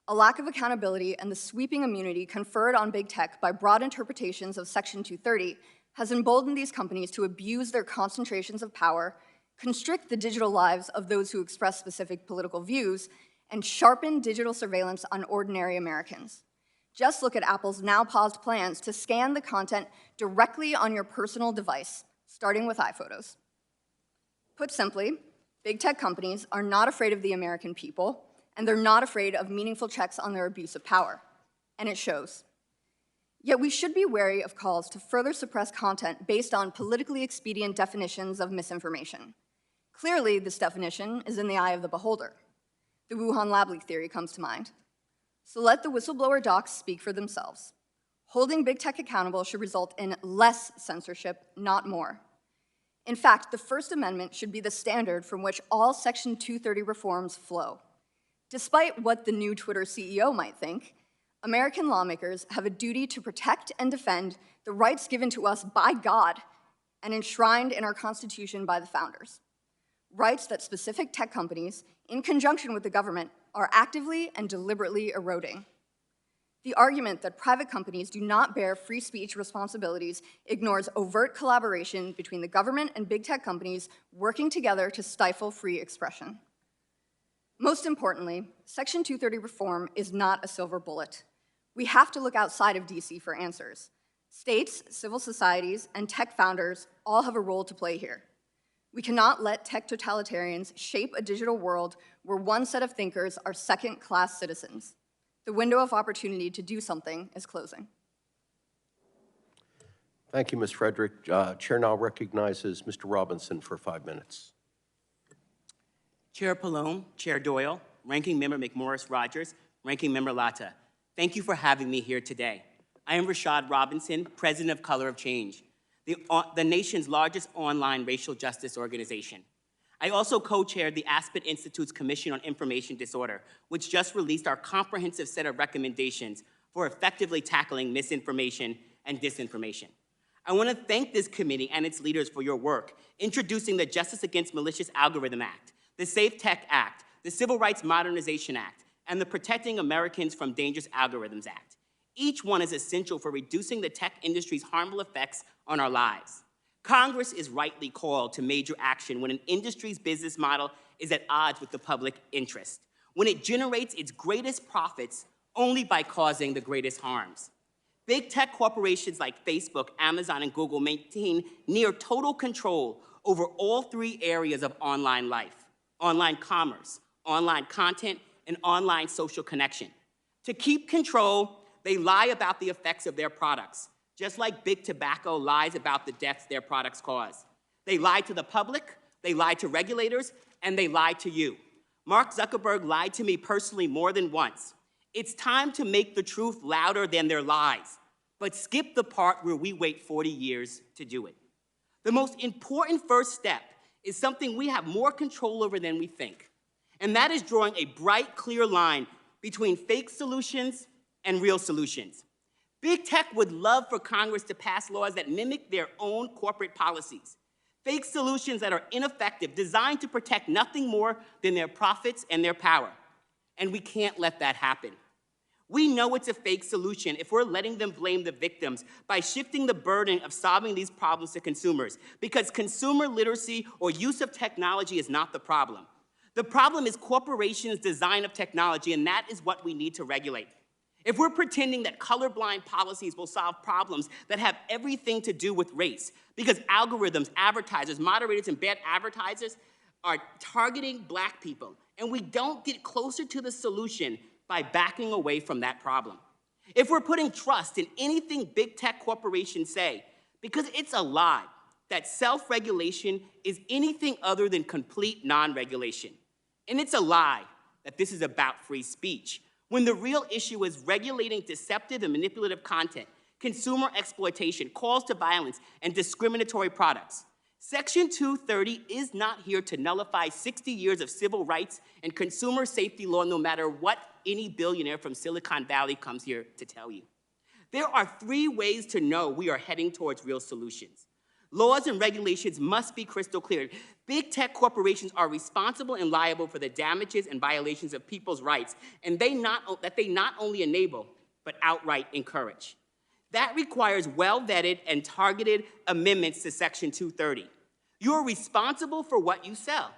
A lack of accountability and the sweeping immunity conferred on big tech by broad interpretations of Section 230 has emboldened these companies to abuse their concentrations of power, constrict the digital lives of those who express specific political views, and sharpen digital surveillance on ordinary Americans. Just look at Apple's now paused plans to scan the content directly on your personal device, starting with iPhotos. Put simply, big tech companies are not afraid of the American people, and they're not afraid of meaningful checks on their abuse of power, and it shows. Yet we should be wary of calls to further suppress content based on politically expedient definitions of misinformation. Clearly, this definition is in the eye of the beholder. The Wuhan lab leak theory comes to mind. So let the whistleblower docs speak for themselves. Holding big tech accountable should result in less censorship, not more. In fact, the First Amendment should be the standard from which all Section 230 reforms flow. Despite what the new Twitter CEO might think, American lawmakers have a duty to protect and defend the rights given to us by God and enshrined in our Constitution by the founders. Rights that specific tech companies, in conjunction with the government, are actively and deliberately eroding. The argument that private companies do not bear free speech responsibilities ignores overt collaboration between the government and big tech companies working together to stifle free expression. Most importantly, Section 230 reform is not a silver bullet. We have to look outside of DC for answers. States, civil societies, and tech founders all have a role to play here. We cannot let tech totalitarians shape a digital world where one set of thinkers are second-class citizens. The window of opportunity to do something is closing. Thank you, Ms. Frederick. Chair now recognizes Mr. Robinson for 5 minutes. Chair Pallone, Chair Doyle, Ranking Member McMorris Rogers, Ranking Member Latta, thank you for having me here today. I am Rashad Robinson, President of Color of Change, the nation's largest online racial justice organization. I also co-chaired the Aspen Institute's Commission on Information Disorder, which just released our comprehensive set of recommendations for effectively tackling misinformation and disinformation. I want to thank this committee and its leaders for your work, introducing the Justice Against Malicious Algorithm Act, the Safe Tech Act, the Civil Rights Modernization Act, and the Protecting Americans from Dangerous Algorithms Act. Each one is essential for reducing the tech industry's harmful effects on our lives. Congress is rightly called to major action when an industry's business model is at odds with the public interest, when it generates its greatest profits only by causing the greatest harms. Big tech corporations like Facebook, Amazon, and Google maintain near total control over all three areas of online life: online commerce, online content, and online social connection. To keep control, they lie about the effects of their products, just like big tobacco lies about the deaths their products cause. They lie to the public, they lie to regulators, and they lie to you. Mark Zuckerberg lied to me personally more than once. It's time to make the truth louder than their lies, but skip the part where we wait 40 years to do it. The most important first step is something we have more control over than we think, and that is drawing a bright, clear line between fake solutions and real solutions. Big tech would love for Congress to pass laws that mimic their own corporate policies. Fake solutions that are ineffective, designed to protect nothing more than their profits and their power. And we can't let that happen. We know it's a fake solution if we're letting them blame the victims by shifting the burden of solving these problems to consumers, because consumer literacy or use of technology is not the problem. The problem is corporations' design of technology, and that is what we need to regulate. If we're pretending that colorblind policies will solve problems that have everything to do with race, because algorithms, advertisers, moderators, and bad advertisers are targeting Black people, and we don't get closer to the solution by backing away from that problem. If we're putting trust in anything big tech corporations say, because it's a lie that self-regulation is anything other than complete non-regulation. And it's a lie that this is about free speech, when the real issue is regulating deceptive and manipulative content, consumer exploitation, calls to violence, and discriminatory products. Section 230 is not here to nullify 60 years of civil rights and consumer safety law, no matter what any billionaire from Silicon Valley comes here to tell you. There are 3 ways to know we are heading towards real solutions. Laws and regulations must be crystal clear. Big tech corporations are responsible and liable for the damages and violations of people's rights, and that they not only enable, but outright encourage. That requires well-vetted and targeted amendments to Section 230. You're responsible for what you sell.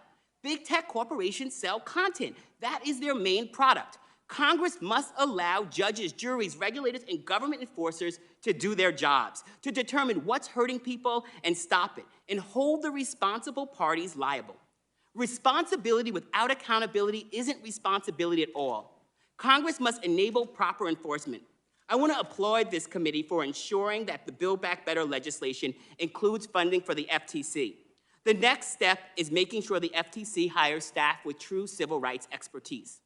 Big tech corporations sell content. That is their main product. Congress must allow judges, juries, regulators, and government enforcers to do their jobs, to determine what's hurting people and stop it, and hold the responsible parties liable. Responsibility without accountability isn't responsibility at all. Congress must enable proper enforcement. I want to applaud this committee for ensuring that the Build Back Better legislation includes funding for the FTC. The next step is making sure the FTC hires staff with true civil rights expertise.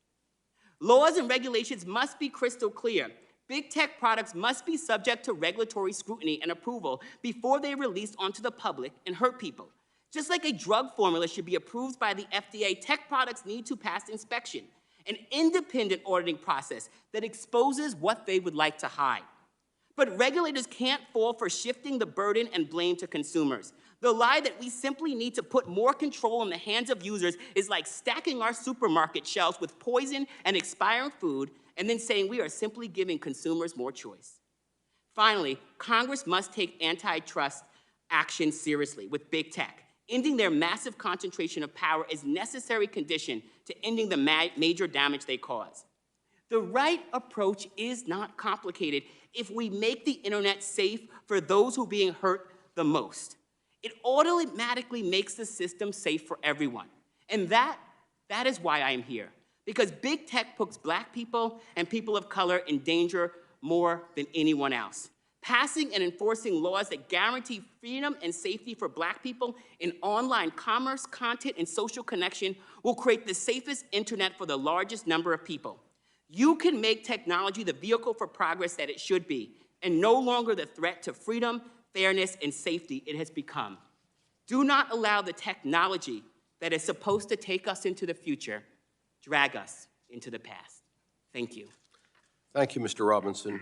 Laws and regulations must be crystal clear. Big tech products must be subject to regulatory scrutiny and approval before they're released onto the public and hurt people. Just like a drug formula should be approved by the FDA, tech products need to pass inspection, an independent auditing process that exposes what they would like to hide. But regulators can't fall for shifting the burden and blame to consumers. The lie that we simply need to put more control in the hands of users is like stacking our supermarket shelves with poison and expiring food and then saying we are simply giving consumers more choice. Finally, Congress must take antitrust action seriously with big tech. Ending their massive concentration of power is a necessary condition to ending the major damage they cause. The right approach is not complicated if we make the internet safe for those who are being hurt the most. It automatically makes the system safe for everyone. And that is why I am here. Because big tech puts Black people and people of color in danger more than anyone else. Passing and enforcing laws that guarantee freedom and safety for Black people in online commerce, content, and social connection will create the safest internet for the largest number of people. You can make technology the vehicle for progress that it should be, and no longer the threat to freedom, fairness, and safety it has become. Do not allow the technology that is supposed to take us into the future drag us into the past. Thank you. Thank you, Mr. Robinson.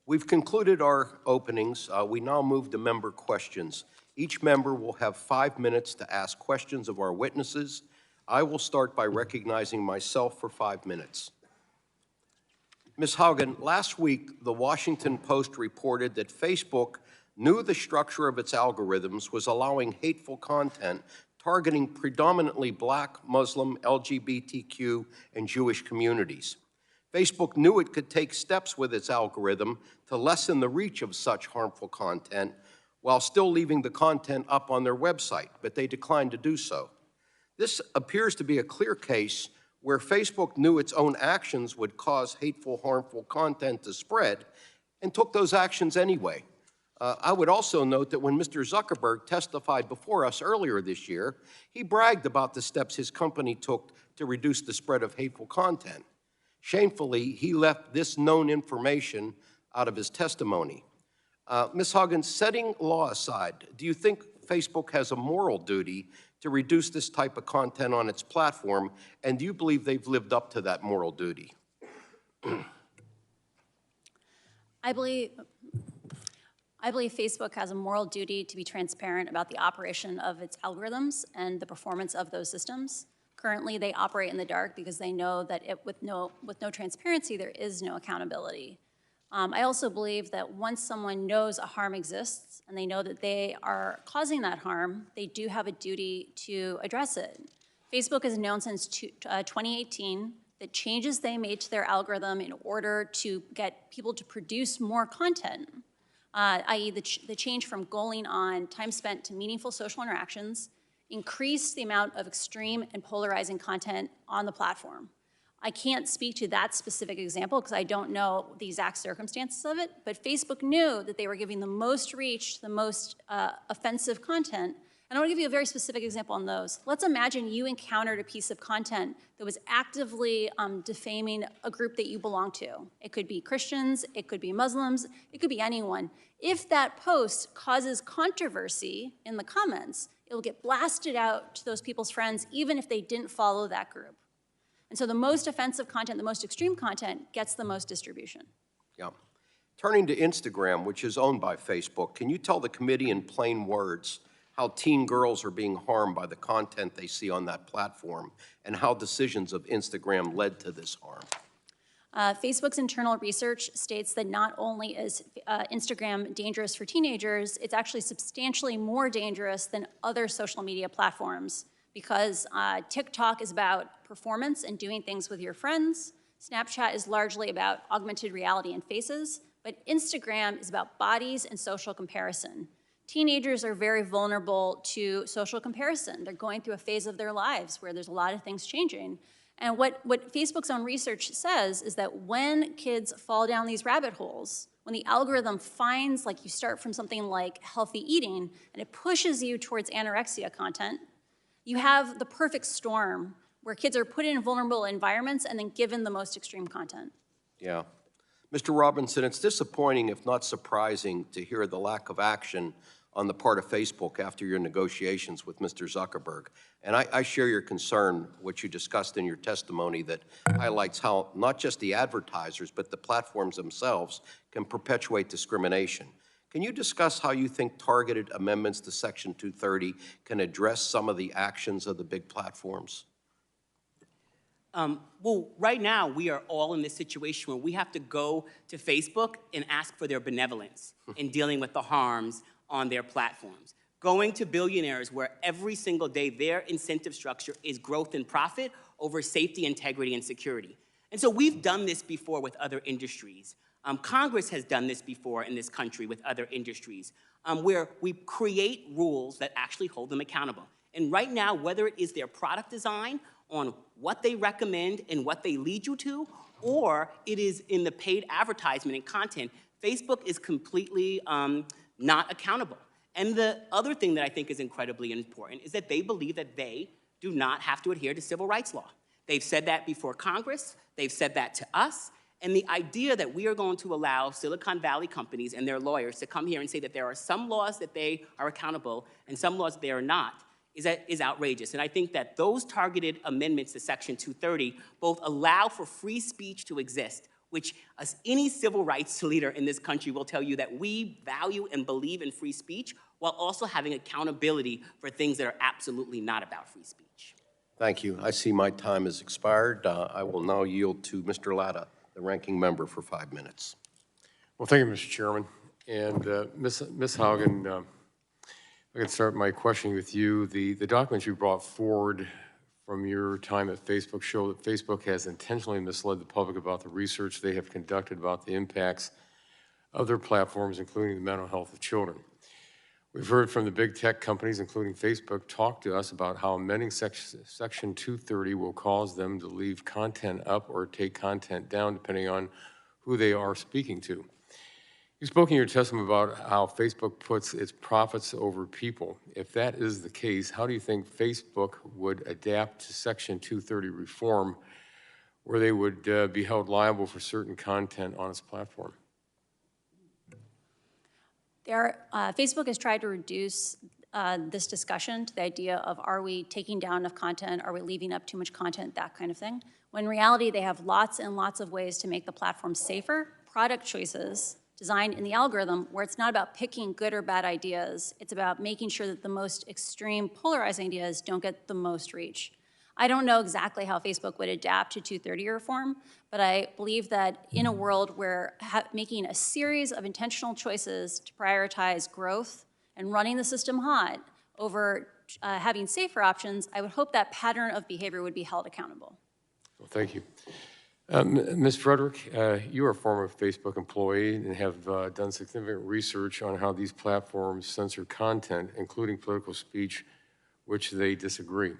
We've concluded our openings. We now move to member questions. Each member will have 5 minutes to ask questions of our witnesses. I will start by recognizing myself for 5 minutes. Ms. Haugen, last week, the Washington Post reported that Facebook knew the structure of its algorithms was allowing hateful content targeting predominantly Black, Muslim, LGBTQ, and Jewish communities. Facebook knew it could take steps with its algorithm to lessen the reach of such harmful content while still leaving the content up on their website, but they declined to do so. This appears to be a clear case where Facebook knew its own actions would cause hateful, harmful content to spread and took those actions anyway. I would also note that when Mr. Zuckerberg testified before us earlier this year, he bragged about the steps his company took to reduce the spread of hateful content. Shamefully, he left this known information out of his testimony. Ms. Haugen, setting law aside, do you think Facebook has a moral duty to reduce this type of content on its platform, and do you believe they've lived up to that moral duty? I believe Facebook has a moral duty to be transparent about the operation of its algorithms and the performance of those systems. Currently, they operate in the dark because they know that with no transparency, there is no accountability. I also believe that once someone knows a harm exists and they know that they are causing that harm, they do have a duty to address it. Facebook has known since 2018 that changes they made to their algorithm in order to get people to produce more content, i.e. the change from goaling on time spent to meaningful social interactions, increased the amount of extreme and polarizing content on the platform. I can't speak to that specific example because I don't know the exact circumstances of it, but Facebook knew that they were giving the most reach, the most offensive content. And I want to give you a very specific example on those. Let's imagine you encountered a piece of content that was actively defaming a group that you belong to. It could be Christians, it could be Muslims, it could be anyone. If that post causes controversy in the comments, it will get blasted out to those people's friends even if they didn't follow that group. And so the most offensive content, the most extreme content gets the most distribution. Yeah. Turning to Instagram, which is owned by Facebook, can you tell the committee in plain words how teen girls are being harmed by the content they see on that platform and how decisions of Instagram led to this harm? Facebook's internal research states that not only is Instagram dangerous for teenagers, it's actually substantially more dangerous than other social media platforms because TikTok is about performance and doing things with your friends. Snapchat is largely about augmented reality and faces, but Instagram is about bodies and social comparison. Teenagers are very vulnerable to social comparison. They're going through a phase of their lives where there's a lot of things changing. And what Facebook's own research says is that when kids fall down these rabbit holes, when the algorithm finds, like you start from something like healthy eating, and it pushes you towards anorexia content, you have the perfect storm where kids are put in vulnerable environments and then given the most extreme content. Yeah. Mr. Robinson, it's disappointing, if not surprising, to hear the lack of action on the part of Facebook after your negotiations with Mr. Zuckerberg. And I share your concern, which you discussed in your testimony, that highlights how not just the advertisers, but the platforms themselves can perpetuate discrimination. Can you discuss how you think targeted amendments to Section 230 can address some of the actions of the big platforms? Well, right now, we are all in this situation where we have to go to Facebook and ask for their benevolence in dealing with the harms on their platforms. Going to billionaires where every single day their incentive structure is growth and profit over safety, integrity, and security. And so we've done this before with other industries. Congress has done this before in this country with other industries, where we create rules that actually hold them accountable. And right now, whether it is their product design on what they recommend and what they lead you to, or it is in the paid advertisement and content, Facebook is completely not accountable. And the other thing that I think is incredibly important is that they believe that they do not have to adhere to civil rights law. They've said that before Congress, they've said that to us, and the idea that we are going to allow Silicon Valley companies and their lawyers to come here and say that there are some laws that they are accountable and some laws they are not is outrageous. And I think that those targeted amendments to Section 230 both allow for free speech to exist, which any civil rights leader in this country will tell you that we value and believe in free speech while also having accountability for things that are absolutely not about free speech. Thank you. I see my time has expired. I will now yield to Mr. Latta, the ranking member, for 5 minutes. Well, thank you, Mr. Chairman. And Ms. Haugen, I can start my questioning with you. The documents you brought forward from your time at Facebook show that Facebook has intentionally misled the public about the research they have conducted about the impacts of their platforms, including the mental health of children. We've heard from the big tech companies, including Facebook, talk to us about how amending Section 230 will cause them to leave content up or take content down, depending on who they are speaking to. You spoke in your testimony about how Facebook puts its profits over people. If that is the case, how do you think Facebook would adapt to Section 230 reform, where they would be held liable for certain content on its platform? Facebook has tried to reduce this discussion to the idea of, are we taking down enough content, are we leaving up too much content, that kind of thing. When in reality, they have lots and lots of ways to make the platform safer, product choices designed in the algorithm where it's not about picking good or bad ideas, it's about making sure that the most extreme polarizing ideas don't get the most reach. I don't know exactly how Facebook would adapt to 230 reform, but I believe that in a world where making a series of intentional choices to prioritize growth and running the system hot over having safer options, I would hope that pattern of behavior would be held accountable. Well, thank you. Ms. Frederick, you are a former Facebook employee and have done significant research on how these platforms censor content, including political speech, which they disagree.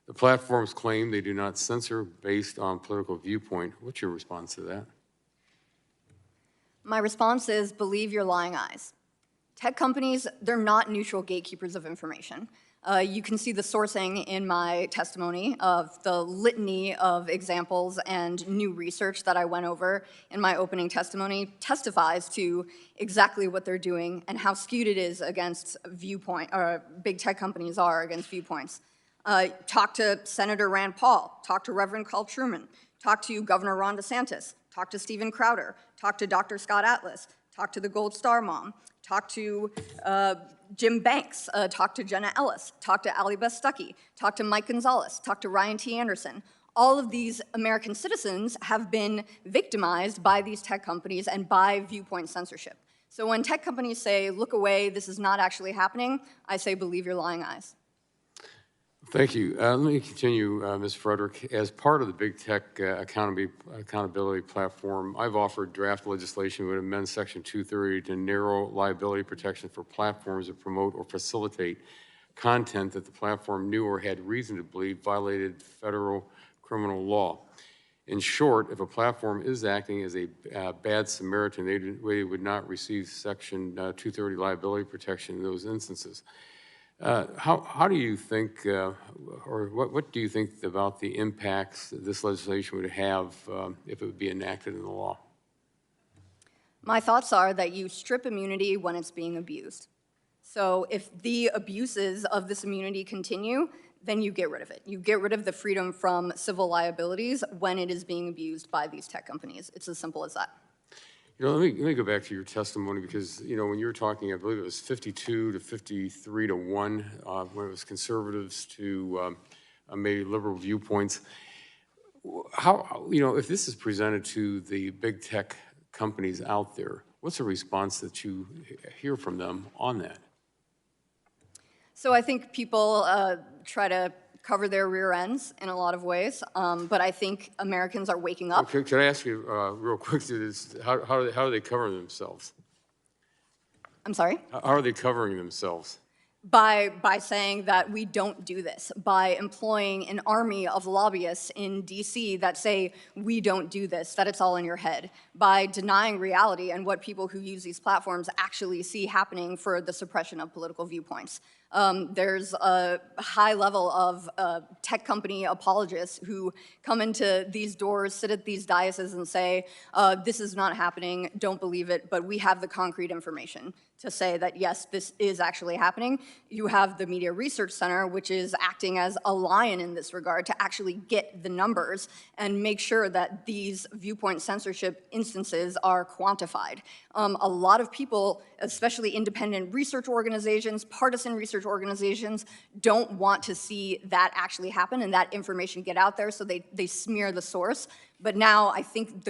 The platforms claim they do not censor based on political viewpoint. What's your response to that? My response is, believe your lying eyes. Tech companies, they're not neutral gatekeepers of information. You can see the sourcing in my testimony of the litany of examples and new research that I went over in my opening testimony testifies to exactly what they're doing and how skewed it is against viewpoint, or big tech companies are against viewpoints. Talk to Senator Rand Paul, talk to Reverend Carl Truman, talk to Governor Ron DeSantis, talk to Steven Crowder, talk to Dr. Scott Atlas, talk to the Gold Star Mom, talk to Jim Banks, talk to Jenna Ellis, talk to Ally Beth Stuckey, talk to Mike Gonzalez, talk to Ryan T. Anderson. All of these American citizens have been victimized by these tech companies and by viewpoint censorship. So when tech companies say, look away, this is not actually happening, I say, believe your lying eyes. Thank you. Let me continue, Ms. Frederick. As part of the big tech accountability platform, I've offered draft legislation that would amend Section 230 to narrow liability protection for platforms that promote or facilitate content that the platform knew or had reason to believe violated federal criminal law. In short, if a platform is acting as a bad Samaritan, they would not receive Section 230 liability protection in those instances. How do you think, or what do you think about the impacts that this legislation would have if it would be enacted in the law? My thoughts are that you strip immunity when it's being abused. So if the abuses of this immunity continue, then you get rid of it. You get rid of the freedom from civil liabilities when it is being abused by these tech companies. It's as simple as that. You know, let me go back to your testimony because, you know, when you were talking, I believe it was 52 to 53 to 1 when it was conservatives to maybe liberal viewpoints. How, you know, if this is presented to the big tech companies out there, what's the response that you hear from them on that? So I think people try to cover their rear ends in a lot of ways, but I think Americans are waking up. Okay, could I ask you real quick, how are they covering themselves? I'm sorry? How are they covering themselves? By saying that we don't do this, by employing an army of lobbyists in DC that say we don't do this, that it's all in your head, by denying reality and what people who use these platforms actually see happening for the suppression of political viewpoints. There's a high level of tech company apologists who come into these doors, sit at these daises and say, this is not happening, don't believe it, but we have the concrete information to say that, yes, this is actually happening. You have the Media Research Center, which is acting as a lion in this regard to actually get the numbers and make sure that these viewpoint censorship instances are quantified. A lot of people, especially independent research organizations, partisan research organizations, don't want to see that actually happen and that information get out there, so they smear the source. But now I think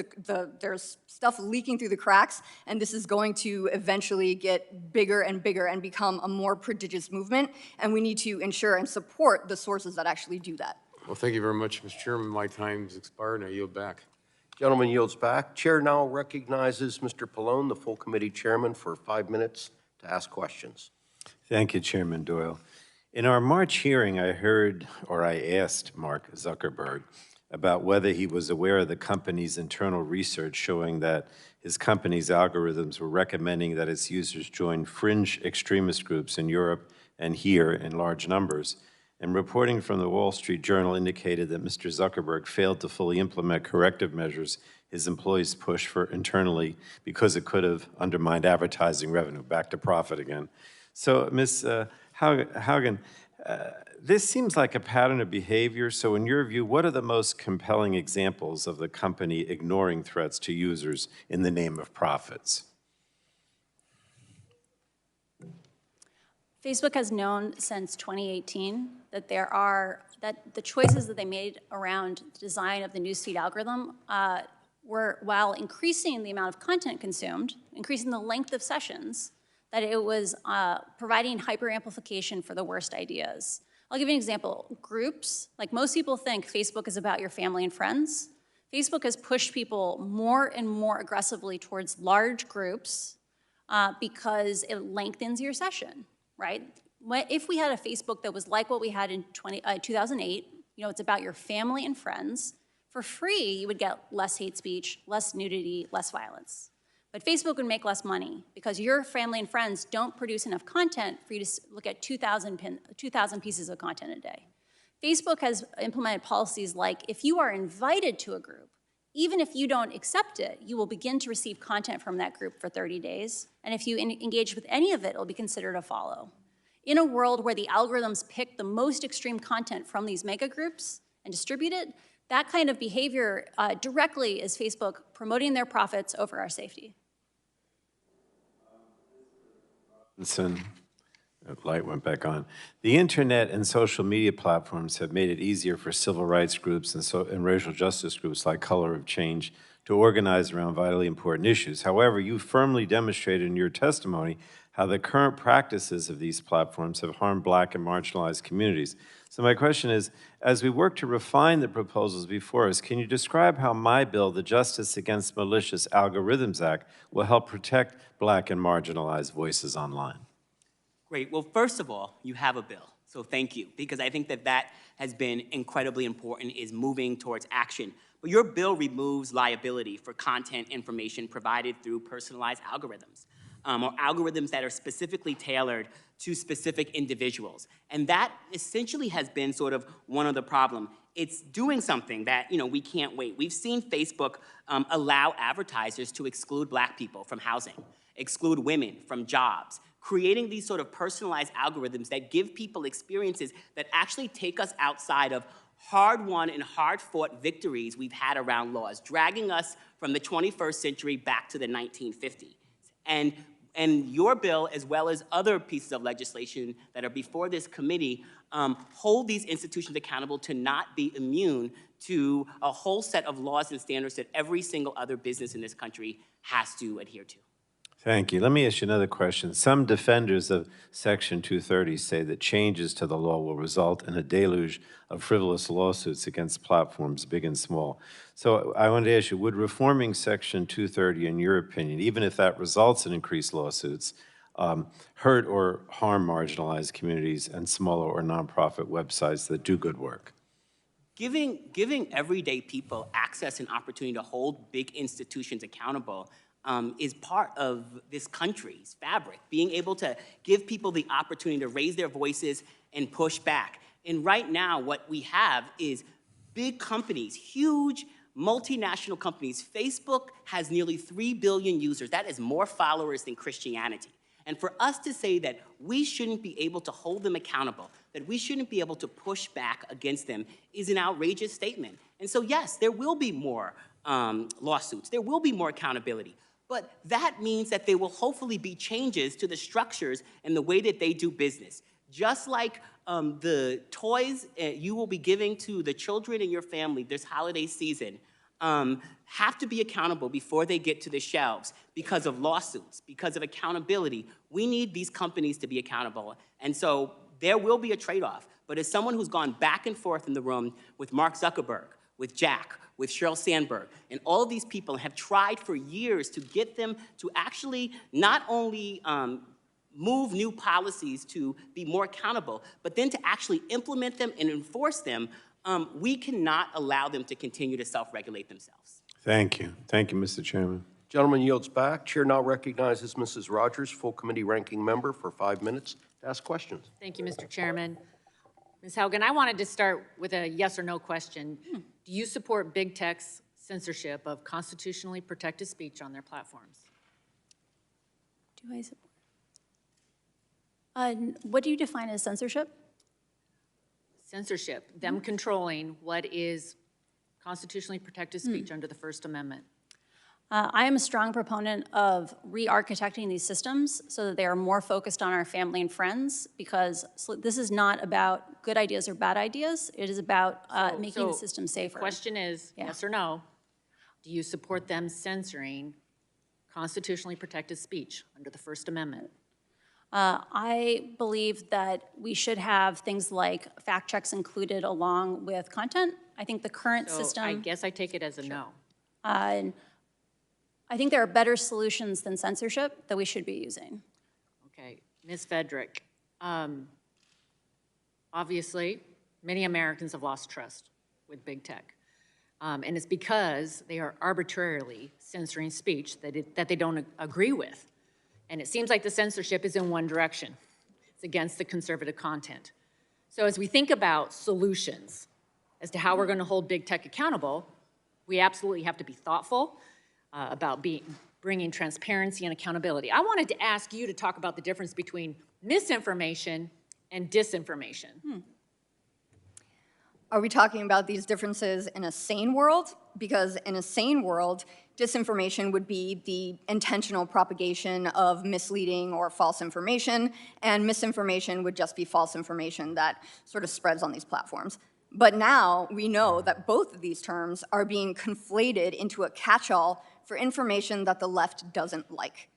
there's stuff leaking through the cracks, and this is going to eventually get bigger and bigger and become a more prodigious movement, and we need to ensure and support the sources that actually do that. Well, thank you very much, Mr. Chairman. My time's expired, and I yield back. Gentleman yields back. Chair now recognizes Mr. Pallone, the full committee chairman, for 5 minutes to ask questions. Thank you, Chairman Doyle. In our March hearing, I asked Mark Zuckerberg about whether he was aware of the company's internal research showing that his company's algorithms were recommending that its users join fringe extremist groups in Europe and here in large numbers. And reporting from the Wall Street Journal indicated that Mr. Zuckerberg failed to fully implement corrective measures his employees pushed for internally because it could have undermined advertising revenue. Back to profit again. So, Ms. Haugen, this seems like a pattern of behavior. So in your view, what are the most compelling examples of the company ignoring threats to users in the name of profits? Facebook has known since 2018 that the choices that they made around the design of the newsfeed algorithm were, while increasing the amount of content consumed, increasing the length of sessions, that it was providing hyper-amplification for the worst ideas. I'll give you an example. Groups, like most people think Facebook is about your family and friends. Facebook has pushed people more and more aggressively towards large groups because it lengthens your session, right? If we had a Facebook that was like what we had in 2008, it's about your family and friends, for free, you would get less hate speech, less nudity, less violence. But Facebook would make less money because your family and friends don't produce enough content for you to look at 2,000 pieces of content a day. Facebook has implemented policies like if you are invited to a group, even if you don't accept it, you will begin to receive content from that group for 30 days. And if you engage with any of it, it'll be considered a follow. In a world where the algorithms pick the most extreme content from these mega groups and distribute it, that kind of behavior directly is Facebook promoting their profits over our safety. That light went back on. The internet and social media platforms have made it easier for civil rights groups and racial justice groups like Color of Change to organize around vitally important issues. However, you firmly demonstrated in your testimony how the current practices of these platforms have harmed Black and marginalized communities. So my question is, as we work to refine the proposals before us, can you describe how my bill, the Justice Against Malicious Algorithms Act, will help protect Black and marginalized voices online? Great. Well, first of all, you have a bill. So thank you, because I think that has been incredibly important, is moving towards action. But your bill removes liability for content information provided through personalized algorithms, or algorithms that are specifically tailored to specific individuals. And that essentially has been sort of one of the problems. It's doing something that, we can't wait. We've seen Facebook allow advertisers to exclude Black people from housing, exclude women from jobs, creating these sort of personalized algorithms that give people experiences that actually take us outside of hard-won and hard-fought victories we've had around laws, dragging us from the 21st century back to the 1950s. And your bill, as well as other pieces of legislation that are before this committee, hold these institutions accountable to not be immune to a whole set of laws and standards that every single other business in this country has to adhere to. Thank you. Let me ask you another question. Some defenders of Section 230 say that changes to the law will result in a deluge of frivolous lawsuits against platforms, big and small. So I wanted to ask you, would reforming Section 230, in your opinion, even if that results in increased lawsuits, hurt or harm marginalized communities and smaller or nonprofit websites that do good work? Giving everyday people access and opportunity to hold big institutions accountable is part of this country's fabric, being able to give people the opportunity to raise their voices and push back. And right now, what we have is big companies, huge multinational companies. Facebook has nearly 3 billion users. That is more followers than Christianity. And for us to say that we shouldn't be able to hold them accountable, that we shouldn't be able to push back against them, is an outrageous statement. And so, yes, there will be more lawsuits. There will be more accountability. But that means that there will hopefully be changes to the structures and the way that they do business. Just like the toys you will be giving to the children in your family this holiday season have to be accountable before they get to the shelves because of lawsuits, because of accountability. We need these companies to be accountable. And so there will be a trade-off. but as someone who's gone back and forth in the room with Mark Zuckerberg, with Jack, with Sheryl Sandberg, and all of these people have tried for years to get them to actually not only move new policies to be more accountable, but then to actually implement them and enforce them, we cannot allow them to continue to self-regulate themselves. Thank you. Thank you, Mr. Chairman. Gentleman yields back. Chair now recognizes Mrs. Rogers, full committee ranking member, for 5 minutes to ask questions. Thank you, Mr. Chairman. Ms. Haugen, I wanted to start with a yes or no question. Do you support big tech's censorship of constitutionally protected speech on their platforms? Do I support? What do you define as censorship? Censorship, them controlling what is constitutionally protected speech under the First Amendment. I am a strong proponent of re-architecting these systems so that they are more focused on our family and friends, because this is not about good ideas or bad ideas. It is about making the system safer. The question is, yes or no, do you support them censoring constitutionally protected speech under the First Amendment? I believe that we should have things like fact checks included along with content. I think the current system— I guess I take it as a no. I think there are better solutions than censorship that we should be using. Okay, Ms. Fedrick, obviously, many Americans have lost trust with big tech. And it's because they are arbitrarily censoring speech that they don't agree with. And it seems like the censorship is in one direction. It's against the conservative content. So as we think about solutions as to how we're going to hold big tech accountable, we absolutely have to be thoughtful about bringing transparency and accountability. I wanted to ask you to talk about the difference between misinformation and disinformation. Are we talking about these differences in a sane world? Because in a sane world, disinformation would be the intentional propagation of misleading or false information, and misinformation would just be false information that sort of spreads on these platforms. But now we know that both of these terms are being conflated into a catch-all for information that the left doesn't like.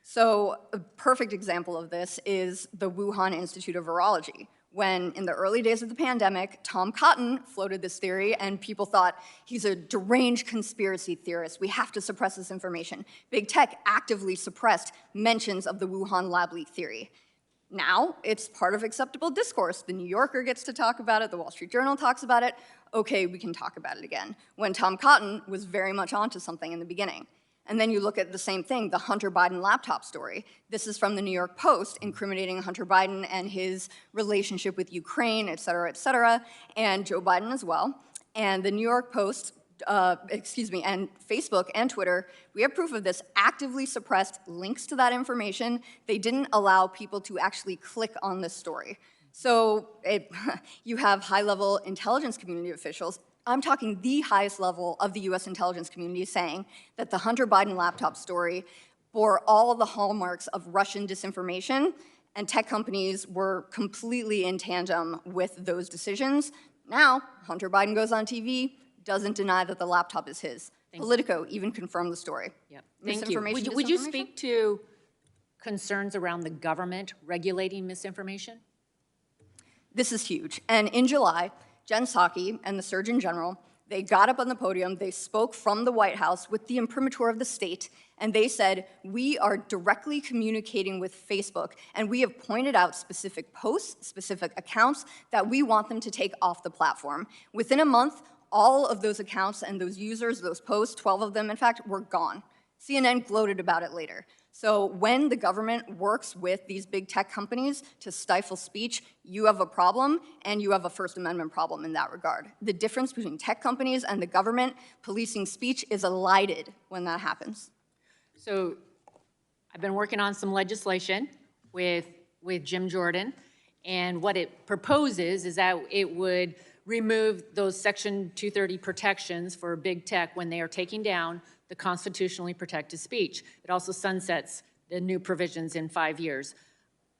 So a perfect example of this is the Wuhan Institute of Virology, when in the early days of the pandemic, Tom Cotton floated this theory and people thought he's a deranged conspiracy theorist. We have to suppress this information. Big tech actively suppressed mentions of the Wuhan lab leak theory. Now it's part of acceptable discourse. The New Yorker gets to talk about it, the Wall Street Journal talks about it. Okay, we can talk about it again. When Tom Cotton was very much onto something in the beginning. And then you look at the same thing, the Hunter Biden laptop story. This is from the New York Post, incriminating Hunter Biden and his relationship with Ukraine, et cetera, and Joe Biden as well. And the New York Post, and Facebook and Twitter, we have proof of this, actively suppressed links to that information. They didn't allow people to actually click on this story. So you have high-level intelligence community officials, I'm talking the highest level of the US intelligence community, saying that the Hunter Biden laptop story bore all the hallmarks of Russian disinformation, and tech companies were completely in tandem with those decisions. Now, Hunter Biden goes on TV, doesn't deny that the laptop is his. Politico even confirmed the story. Yep. Thank you. Would you speak to concerns around the government regulating misinformation? This is huge. And in July, Jen Psaki and the Surgeon General, they got up on the podium, they spoke from the White House with the imprimatur of the state, and they said, we are directly communicating with Facebook, and we have pointed out specific posts, specific accounts that we want them to take off the platform. Within a month, all of those accounts and those users, those posts, 12 of them, in fact, were gone. CNN gloated about it later. So when the government works with these big tech companies to stifle speech, you have a problem, and you have a First Amendment problem in that regard. The difference between tech companies and the government policing speech is elided when that happens. So I've been working on some legislation with Jim Jordan, and what it proposes is that it would remove those Section 230 protections for big tech when they are taking down the constitutionally protected speech. It also sunsets the new provisions in 5 years.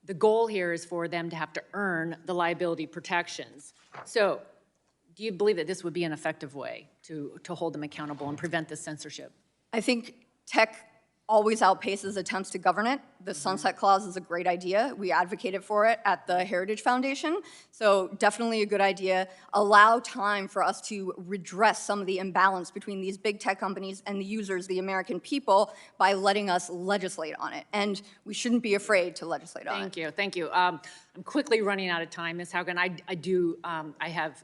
The goal here is for them to have to earn the liability protections. So do you believe that this would be an effective way to hold them accountable and prevent the censorship? I think tech always outpaces attempts to govern it. The sunset clause is a great idea. We advocated for it at the Heritage Foundation, so definitely a good idea. Allow time for us to redress some of the imbalance between these big tech companies and the users, the American people, by letting us legislate on it. And we shouldn't be afraid to legislate on it. Thank you, thank you. I'm quickly running out of time, Ms. Haugen. I have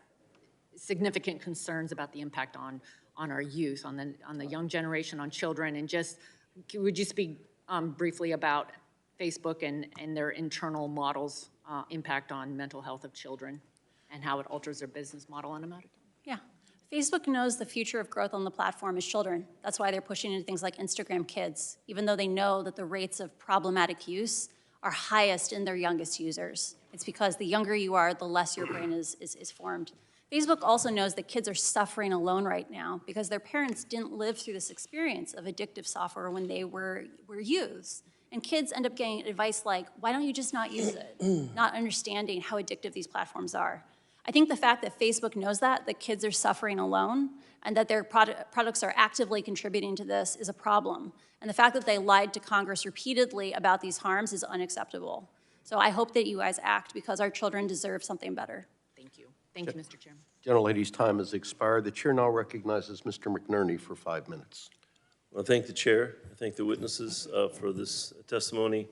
significant concerns about the impact on our youth, on the young generation, on children, and just, would you speak briefly about Facebook and their internal models impact on mental health of children and how it alters their business model? And I'm out of time. Yeah. Facebook knows the future of growth on the platform is children. That's why they're pushing into things like Instagram Kids, even though they know that the rates of problematic use are highest in their youngest users. It's because the younger you are, the less your brain is formed. Facebook also knows that kids are suffering alone right now because their parents didn't live through this experience of addictive software when they were youths. And kids end up getting advice like, why don't you just not use it? Not understanding how addictive these platforms are. I think the fact that Facebook knows that kids are suffering alone and that their products are actively contributing to this is a problem. And the fact that they lied to Congress repeatedly about these harms is unacceptable. So I hope that you guys act because our children deserve something better. Thank you. Thank you, Mr. Chairman. Gentlelady's time has expired. The chair now recognizes Mr. McNerney for 5 minutes. Well, thank the chair. I thank the witnesses for this testimony.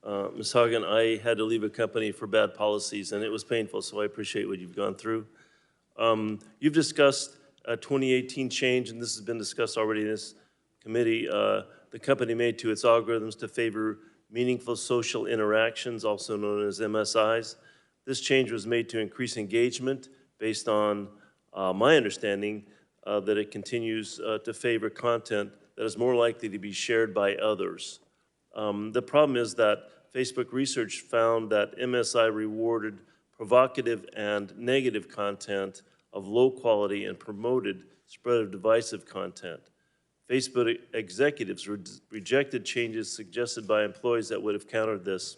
Ms. Haugen, I had to leave a company for bad policies, and it was painful, so I appreciate what you've gone through. You've discussed a 2018 change, and this has been discussed already in this committee, the company made to its algorithms to favor meaningful social interactions, also known as MSIs. This change was made to increase engagement based on my understanding that it continues to favor content that is more likely to be shared by others. The problem is that Facebook research found that MSI rewarded provocative and negative content of low quality and promoted spread of divisive content. Facebook executives rejected changes suggested by employees that would have countered this.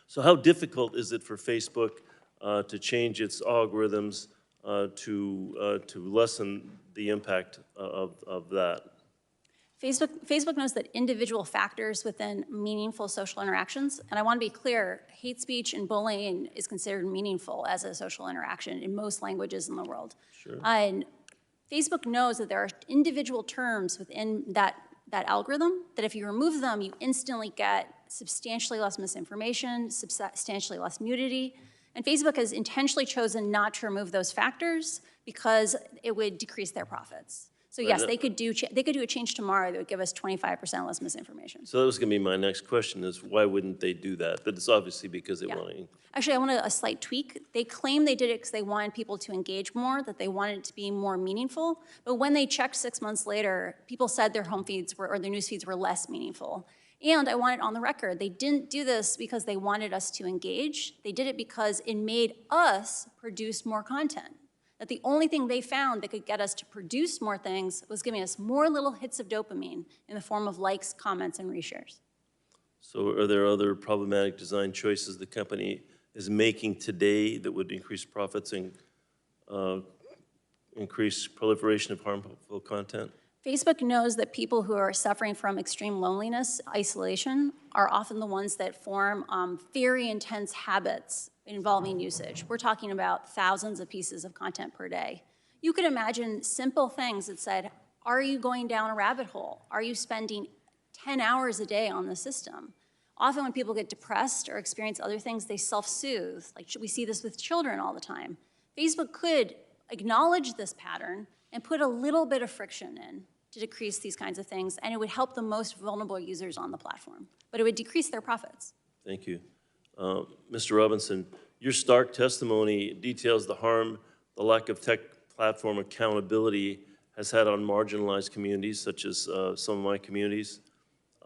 So how difficult is it for Facebook to change its algorithms to lessen the impact of that? Facebook knows that individual factors within meaningful social interactions, and I want to be clear, hate speech and bullying is considered meaningful as a social interaction in most languages in the world. Sure. And Facebook knows that there are individual terms within that algorithm that if you remove them, you instantly get substantially less misinformation, substantially less nudity. And Facebook has intentionally chosen not to remove those factors because it would decrease their profits. So yes, they could do a change tomorrow that would give us 25% less misinformation. So that was going to be my next question is why wouldn't they do that? But it's obviously because they want to. Actually, I want a slight tweak. They claim they did it because they wanted people to engage more, that they wanted it to be more meaningful. But when they checked 6 months later, people said their home feeds or their news feeds were less meaningful. And I want it on the record, they didn't do this because they wanted us to engage. They did it because it made us produce more content. That the only thing they found that could get us to produce more things was giving us more little hits of dopamine in the form of likes, comments, and reshares. So are there other problematic design choices the company is making today that would increase profits and increase proliferation of harmful content? Facebook knows that people who are suffering from extreme loneliness, isolation, are often the ones that form very intense habits involving usage. We're talking about thousands of pieces of content per day. You could imagine simple things that said, are you going down a rabbit hole? Are you spending 10 hours a day on the system? Often when people get depressed or experience other things, they self-soothe. Like we see this with children all the time. Facebook could acknowledge this pattern and put a little bit of friction in to decrease these kinds of things, and it would help the most vulnerable users on the platform, but it would decrease their profits. Thank you. Mr. Robinson, your stark testimony details the harm the lack of tech platform accountability has had on marginalized communities, such as some of my communities.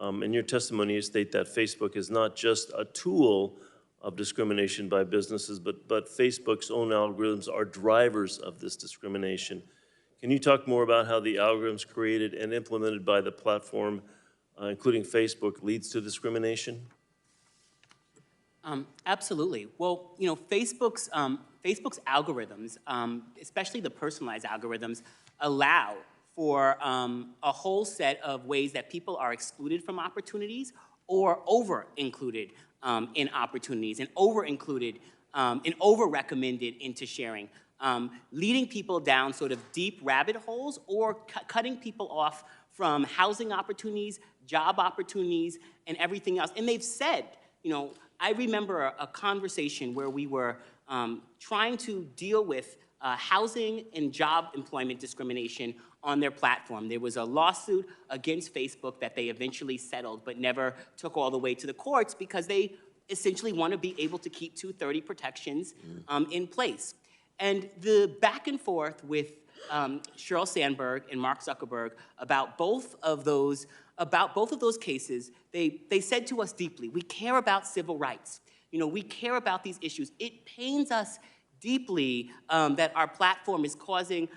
In your testimony, you state that Facebook is not just a tool of discrimination by businesses, but Facebook's own algorithms are drivers of this discrimination. Can you talk more about how the algorithms created and implemented by the platform, including Facebook, leads to discrimination? Absolutely. Well, you know, Facebook's algorithms, especially the personalized algorithms, allow for a whole set of ways that people are excluded from opportunities or over-included in opportunities and over-included and over-recommended into sharing, leading people down sort of deep rabbit holes or cutting people off from housing opportunities, job opportunities, and everything else. And they've said, you know, I remember a conversation where we were trying to deal with housing and job employment discrimination on their platform. There was a lawsuit against Facebook that they eventually settled, but never took all the way to the courts because they essentially want to be able to keep 230 protections in place. And the back and forth with Sheryl Sandberg and Mark Zuckerberg about both of those cases, they said to us deeply, we care about civil rights. You know, we care about these issues. It pains us deeply that our platform is causing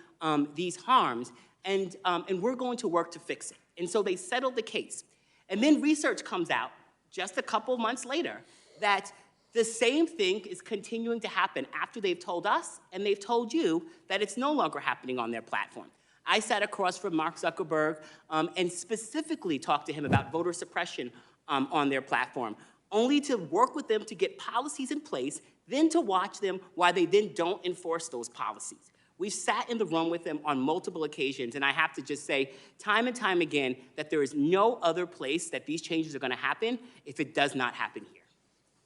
these harms, and we're going to work to fix it. And so they settled the case. And then research comes out just a couple months later that the same thing is continuing to happen after they've told us and they've told you that it's no longer happening on their platform. I sat across from Mark Zuckerberg and specifically talked to him about voter suppression on their platform, only to work with them to get policies in place, then to watch them while they then don't enforce those policies. We've sat in the room with them on multiple occasions, and I have to just say time and time again that there is no other place that these changes are going to happen if it does not happen here.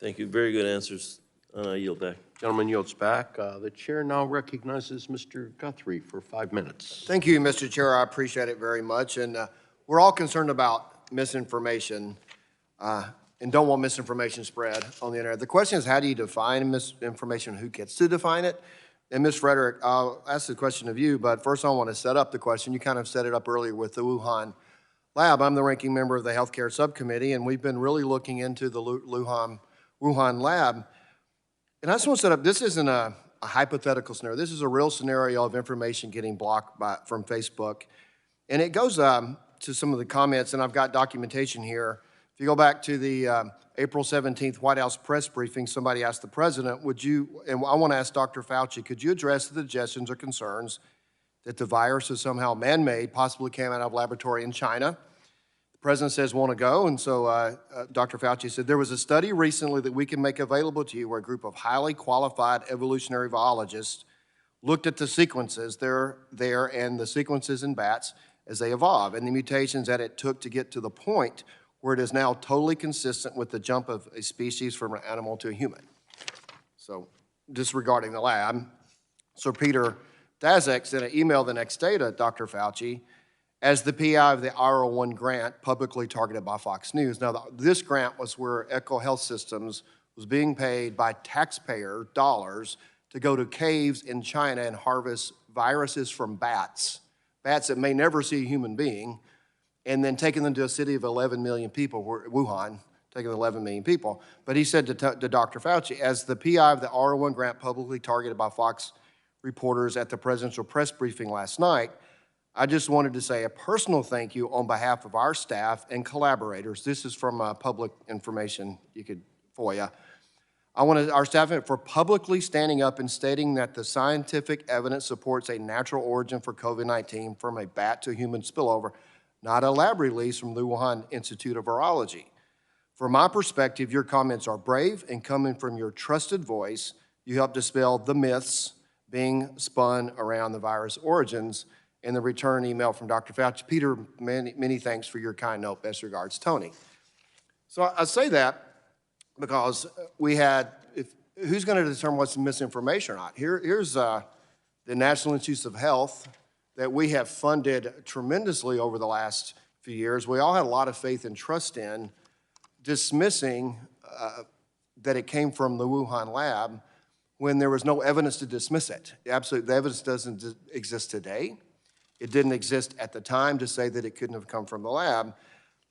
Thank you. Very good answers. I yield back. Gentleman yields back. The chair now recognizes Mr. Guthrie for 5 minutes. Thank you, Mr. Chair. I appreciate it very much. And we're all concerned about misinformation and don't want misinformation spread on the internet. The question is, how do you define misinformation? Who gets to define it? And Ms. Frederick, I'll ask the question of you, but first I want to set up the question. You kind of set it up earlier with the Wuhan lab. I'm the ranking member of the healthcare subcommittee, and we've been really looking into the Wuhan lab. And I just want to set up, this isn't a hypothetical scenario. This is a real scenario of information getting blocked from Facebook. And it goes to some of the comments, and I've got documentation here. If you go back to the April 17th White House press briefing, somebody asked the president, and I want to ask Dr. Fauci, could you address the suggestions or concerns that the virus is somehow man-made, possibly came out of a laboratory in China? The president says, want to go, and so Dr. Fauci said, there was a study recently that we can make available to you where a group of highly qualified evolutionary biologists looked at the sequences there and the sequences in bats as they evolve, and the mutations that it took to get to the point where it is now totally consistent with the jump of a species from an animal to a human. So disregarding the lab. So Peter Daszak sent an email the next day to Dr. Fauci as the PI of the R01 grant publicly targeted by Fox News. Now, this grant was where Echo Health Systems was being paid by taxpayer dollars to go to caves in China and harvest viruses from bats that may never see a human being, and then taking them to a city of 11 million people, Wuhan, taking 11 million people. But he said to Dr. Fauci, as the PI of the R01 grant publicly targeted by Fox reporters at the presidential press briefing last night, I just wanted to say a personal thank you on behalf of our staff and collaborators. This is from public information you could FOIA. I wanted our staff for publicly standing up and stating that the scientific evidence supports a natural origin for COVID-19 from a bat to human spillover, not a lab release from the Wuhan Institute of Virology. From my perspective, your comments are brave, and coming from your trusted voice, you help dispel the myths being spun around the virus origins. And the return email from Dr. Fauci. Peter, many thanks for your kind note. Best regards, Tony. So I say that because we had, who's going to determine what's misinformation or not? Here's the National Institutes of Health that we have funded tremendously over the last few years. We all had a lot of faith and trust in, dismissing that it came from the Wuhan lab when there was no evidence to dismiss it. Absolutely, the evidence doesn't exist today. It didn't exist at the time to say that it couldn't have come from the lab.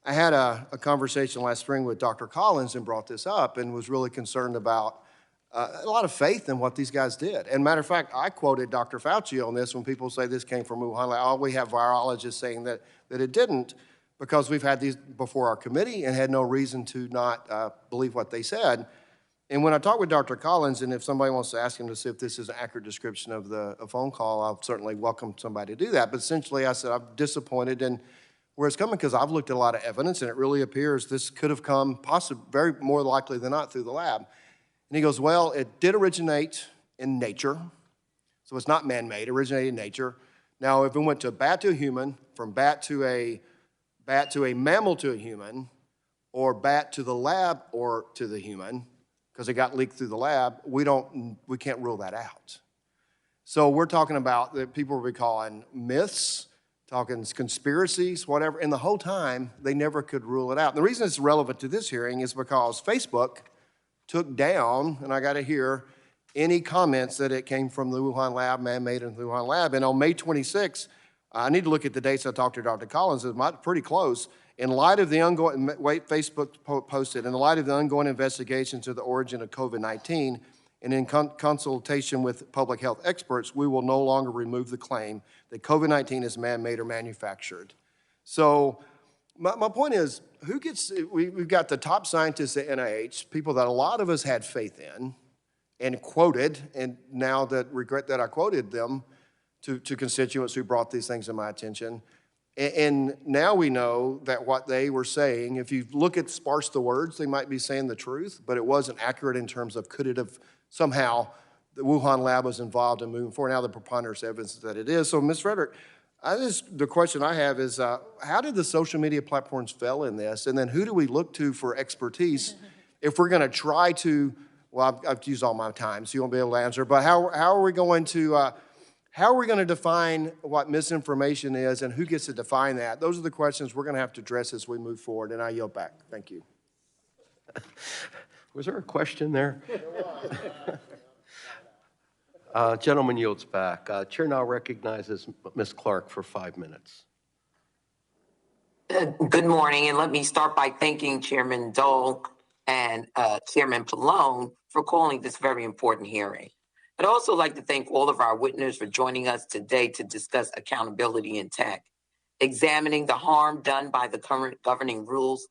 I had a conversation last spring with Dr. Collins and brought this up and was really concerned about a lot of faith in what these guys did. And matter of fact, I quoted Dr. Fauci on this when people say this came from Wuhan. Like, oh, we have virologists saying that it didn't, because we've had these before our committee and had no reason to not believe what they said. And when I talk with Dr. Collins, and if somebody wants to ask him to see if this is an accurate description of a phone call, I'll certainly welcome somebody to do that. But essentially, I said, I'm disappointed in where it's coming because I've looked at a lot of evidence, and it really appears this could have come possibly, very more likely than not, through the lab. And he goes, well, it did originate in nature, so it's not man-made, it originated in nature. Now, if it went to a bat to a human, from bat to a mammal to a human, or bat to the lab or to the human, because it got leaked through the lab, we can't rule that out. So we're talking about that people will be calling myths, talking conspiracies, whatever, and the whole time, they never could rule it out. And the reason it's relevant to this hearing is because Facebook took down, and I got to hear, any comments that it came from the Wuhan lab, man-made in the Wuhan lab. And on May 26, I need to look at the dates I talked to Dr. Collins, it's pretty close. In light of the ongoing, Facebook posted, in the light of the ongoing investigation to the origin of COVID-19, and in consultation with public health experts, we will no longer remove the claim that COVID-19 is man-made or manufactured. So my point is, we've got the top scientists at NIH, people that a lot of us had faith in and quoted, and now that regret that I quoted them to constituents who brought these things to my attention. And now we know that what they were saying, if you look at sparse the words, they might be saying the truth, but it wasn't accurate in terms of could it have somehow, the Wuhan lab was involved in moving forward. Now the preponderance evidence that it is. So Ms. Frederick, the question I have is, how did the social media platforms fail in this? And then who do we look to for expertise if we're gonna try to, well, I've used all my time, so you won't be able to answer, but how are we going to define what misinformation is and who gets to define that? Those are the questions we're going to have to address as we move forward, and I yield back. Thank you. Was there a question there? Gentleman yields back. Chair now recognizes Ms. Clark for 5 minutes. Good morning, and let me start by thanking Chairman Dole and Chairman Pallone for calling this very important hearing. I'd also like to thank all of our witnesses for joining us today to discuss accountability in tech, examining the harm done by the current governing rules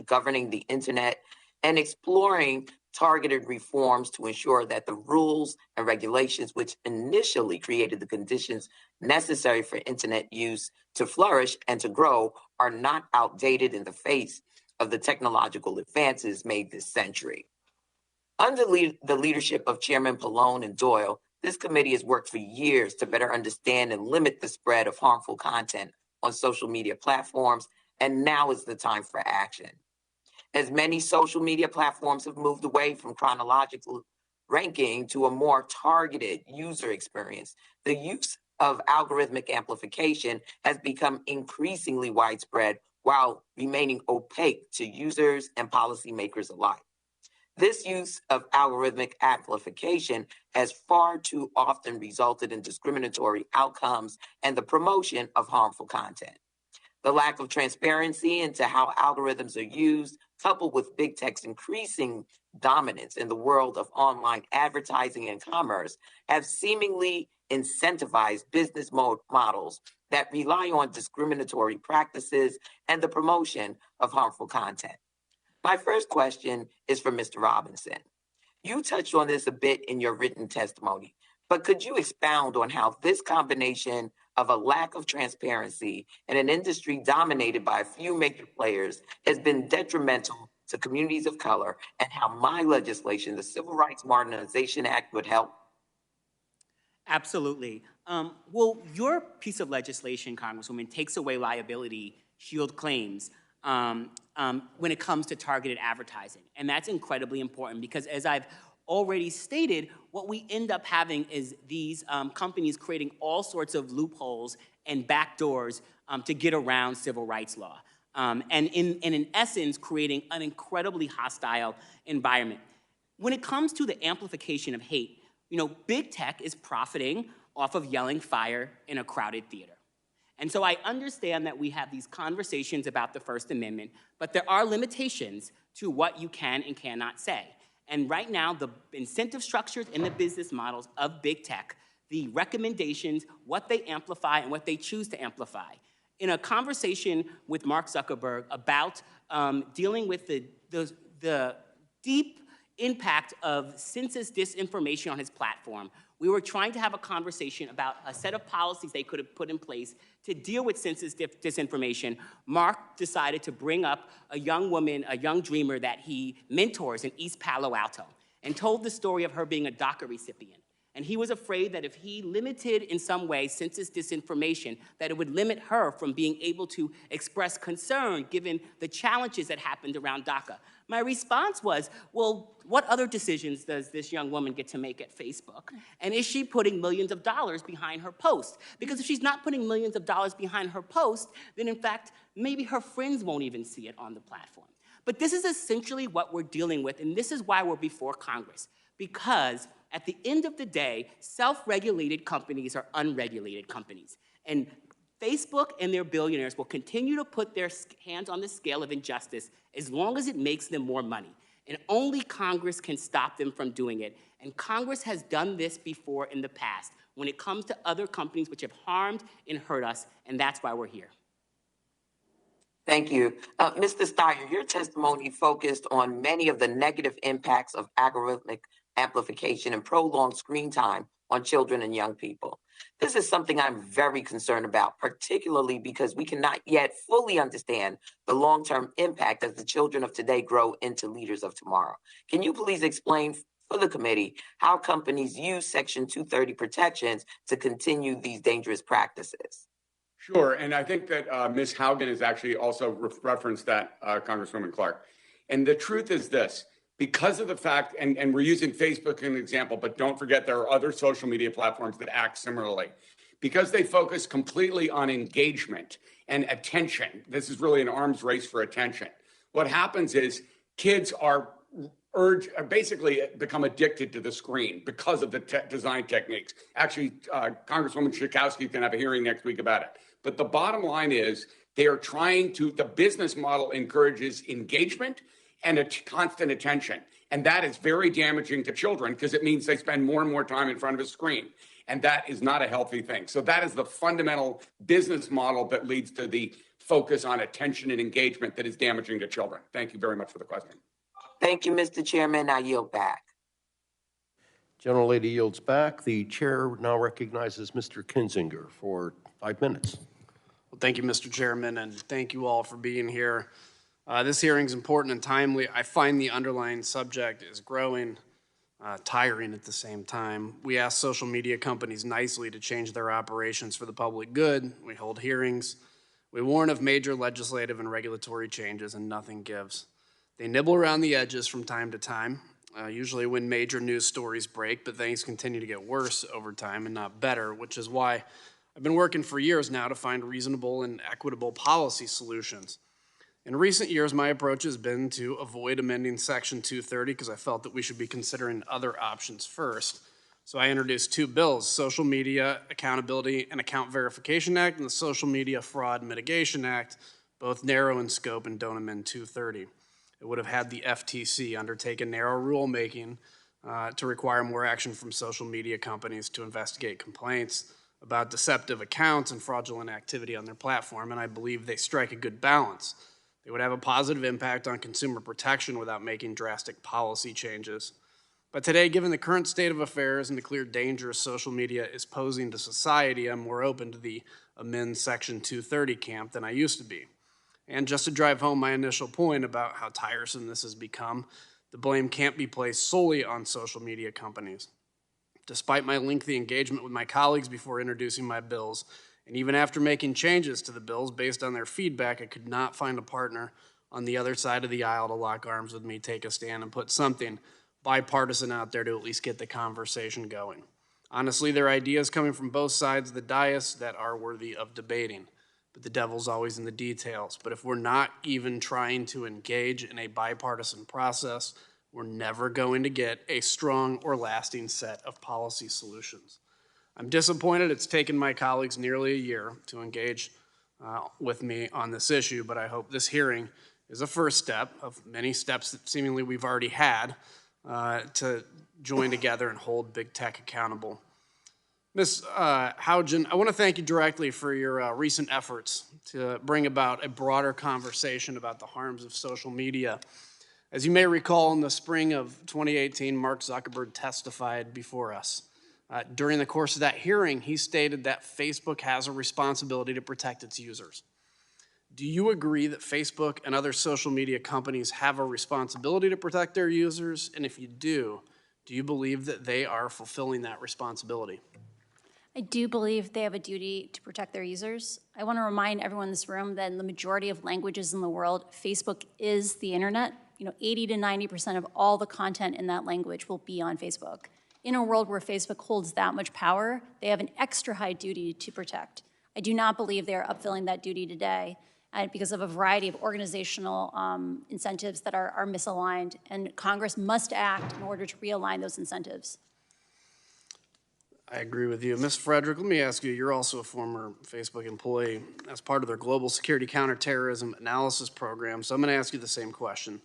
governing the internet, and exploring targeted reforms to ensure that the rules and regulations which initially created the conditions necessary for internet use to flourish and to grow are not outdated in the face of the technological advances made this century. Under the leadership of Chairman Pallone and Doyle, this committee has worked for years to better understand and limit the spread of harmful content on social media platforms, and now is the time for action. As many social media platforms have moved away from chronological ranking to a more targeted user experience, the use of algorithmic amplification has become increasingly widespread while remaining opaque to users and policymakers alike. This use of algorithmic amplification has far too often resulted in discriminatory outcomes and the promotion of harmful content. The lack of transparency into how algorithms are used, coupled with big tech's increasing dominance in the world of online advertising and commerce, have seemingly incentivized business models that rely on discriminatory practices and the promotion of harmful content. My first question is for Mr. Robinson. You touched on this a bit in your written testimony, but could you expound on how this combination of a lack of transparency in an industry dominated by a few major players has been detrimental to communities of color, and how my legislation, the Civil Rights Modernization Act, would help? Absolutely. Well, your piece of legislation, Congresswoman, takes away liability shield claims when it comes to targeted advertising. And that's incredibly important because, as I've already stated, what we end up having is these companies creating all sorts of loopholes and backdoors to get around civil rights law. And in essence, creating an incredibly hostile environment. When it comes to the amplification of hate, you know, big tech is profiting off of yelling fire in a crowded theater. And so I understand that we have these conversations about the First Amendment, but there are limitations to what you can and cannot say. And right now, the incentive structures and the business models of big tech, the recommendations, what they amplify and what they choose to amplify. In a conversation with Mark Zuckerberg about dealing with the deep impact of census disinformation on his platform. We were trying to have a conversation about a set of policies they could have put in place to deal with census disinformation. Mark decided to bring up a young woman, a young dreamer that he mentors in East Palo Alto, and told the story of her being a DACA recipient. And he was afraid that if he limited in some way census disinformation, that it would limit her from being able to express concern given the challenges that happened around DACA. My response was, well, what other decisions does this young woman get to make at Facebook? And is she putting millions of dollars behind her post? Because if she's not putting millions of dollars behind her post, then in fact, maybe her friends won't even see it on the platform. But this is essentially what we're dealing with, and this is why we're before Congress. Because at the end of the day, self-regulated companies are unregulated companies. And Facebook and their billionaires will continue to put their hands on the scale of injustice as long as it makes them more money. And only Congress can stop them from doing it. And Congress has done this before in the past when it comes to other companies which have harmed and hurt us, and that's why we're here. Thank you. Mr. Steyer, your testimony focused on many of the negative impacts of algorithmic amplification and prolonged screen time on children and young people. This is something I'm very concerned about, particularly because we cannot yet fully understand the long-term impact as the children of today grow into leaders of tomorrow. Can you please explain for the committee how companies use Section 230 protections to continue these dangerous practices? Sure, and I think that Ms. Haugen has actually also referenced that, Congresswoman Clark. And the truth is this, because of the fact, and we're using Facebook as an example, but don't forget there are other social media platforms that act similarly. Because they focus completely on engagement and attention, this is really an arms race for attention. What happens is kids are basically become addicted to the screen because of the design techniques. Actually, Congresswoman Schakowsky can have a hearing next week about it. But the bottom line is they are trying to, the business model encourages engagement and a constant attention. And that is very damaging to children because it means they spend more and more time in front of a screen. And that is not a healthy thing. So that is the fundamental business model that leads to the focus on attention and engagement that is damaging to children. Thank you very much for the question. Thank you, Mr. Chairman. I yield back. Gentlelady yields back. The chair now recognizes Mr. Kinzinger for 5 minutes. Well, thank you, Mr. Chairman, and thank you all for being here. This hearing is important and timely. I find the underlying subject is growing, tiring at the same time. We ask social media companies nicely to change their operations for the public good. We hold hearings. We warn of major legislative and regulatory changes, and nothing gives. They nibble around the edges from time to time, usually when major news stories break, but things continue to get worse over time and not better, which is why I've been working for years now to find reasonable and equitable policy solutions. In recent years, my approach has been to avoid amending Section 230 because I felt that we should be considering other options first. So I introduced 2 bills, Social Media Accountability and Account Verification Act and the Social Media Fraud Mitigation Act, both narrow in scope and don't amend 230. It would have had the FTC undertake a narrow rulemaking to require more action from social media companies to investigate complaints about deceptive accounts and fraudulent activity on their platform, and I believe they strike a good balance. They would have a positive impact on consumer protection without making drastic policy changes. But today, given the current state of affairs and the clear danger social media is posing to society, I'm more open to the amend Section 230 camp than I used to be. And just to drive home my initial point about how tiresome this has become, the blame can't be placed solely on social media companies. Despite my lengthy engagement with my colleagues before introducing my bills, and even after making changes to the bills based on their feedback, I could not find a partner on the other side of the aisle to lock arms with me, take a stand, and put something bipartisan out there to at least get the conversation going. Honestly, there are ideas coming from both sides of the dais that are worthy of debating, but the devil's always in the details. But if we're not even trying to engage in a bipartisan process, we're never going to get a strong or lasting set of policy solutions. I'm disappointed it's taken my colleagues nearly a year to engage with me on this issue, but I hope this hearing is a first step of many steps that seemingly we've already had to join together and hold big tech accountable. Ms. Haugen, I want to thank you directly for your recent efforts to bring about a broader conversation about the harms of social media. As you may recall, in the spring of 2018, Mark Zuckerberg testified before us. During the course of that hearing, he stated that Facebook has a responsibility to protect its users. Do you agree that Facebook and other social media companies have a responsibility to protect their users? And if you do you believe that they are fulfilling that responsibility? I do believe they have a duty to protect their users. I want to remind everyone in this room that in the majority of languages in the world, Facebook is the internet. 80 to 90% of all the content in that language will be on Facebook. In a world where Facebook holds that much power, they have an extra high duty to protect. I do not believe they are upfilling that duty today because of a variety of organizational incentives that are misaligned, and Congress must act in order to realign those incentives. I agree with you. Ms. Frederick, let me ask you, you're also a former Facebook employee as part of their Global Security Counterterrorism Analysis Program, so I'm going to ask you the same question.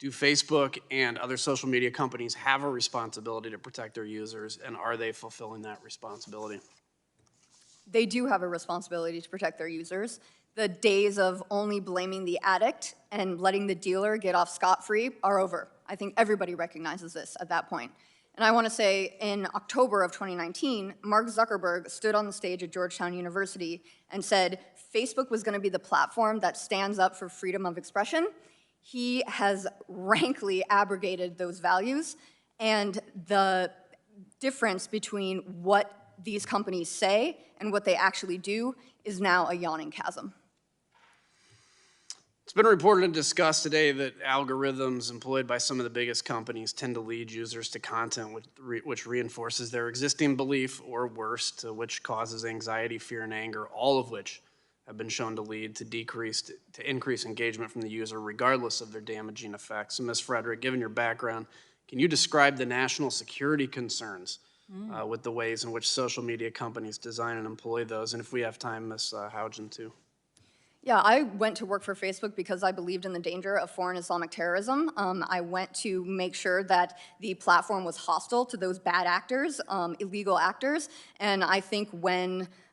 Do Facebook and other social media companies have a responsibility to protect their users, and are they fulfilling that responsibility? They do have a responsibility to protect their users. The days of only blaming the addict and letting the dealer get off scot-free are over. I think everybody recognizes this at that point. And I want to say in October of 2019, Mark Zuckerberg stood on the stage at Georgetown University and said Facebook was going to be the platform that stands up for freedom of expression. He has rankly abrogated those values, and the difference between what these companies say and what they actually do is now a yawning chasm. It's been reported and discussed today that algorithms employed by some of the biggest companies tend to lead users to content which reinforces their existing belief, or worse, to which causes anxiety, fear, and anger, all of which have been shown to lead to increase engagement from the user regardless of their damaging effects. So Ms. Frederick, given your background, can you describe the national security concerns with the ways in which social media companies design and employ those? And if we have time, Ms. Haugen, too. Yeah, I went to work for Facebook because I believed in the danger of foreign Islamic terrorism. I went to make sure that the platform was hostile to those bad actors, illegal actors, and I think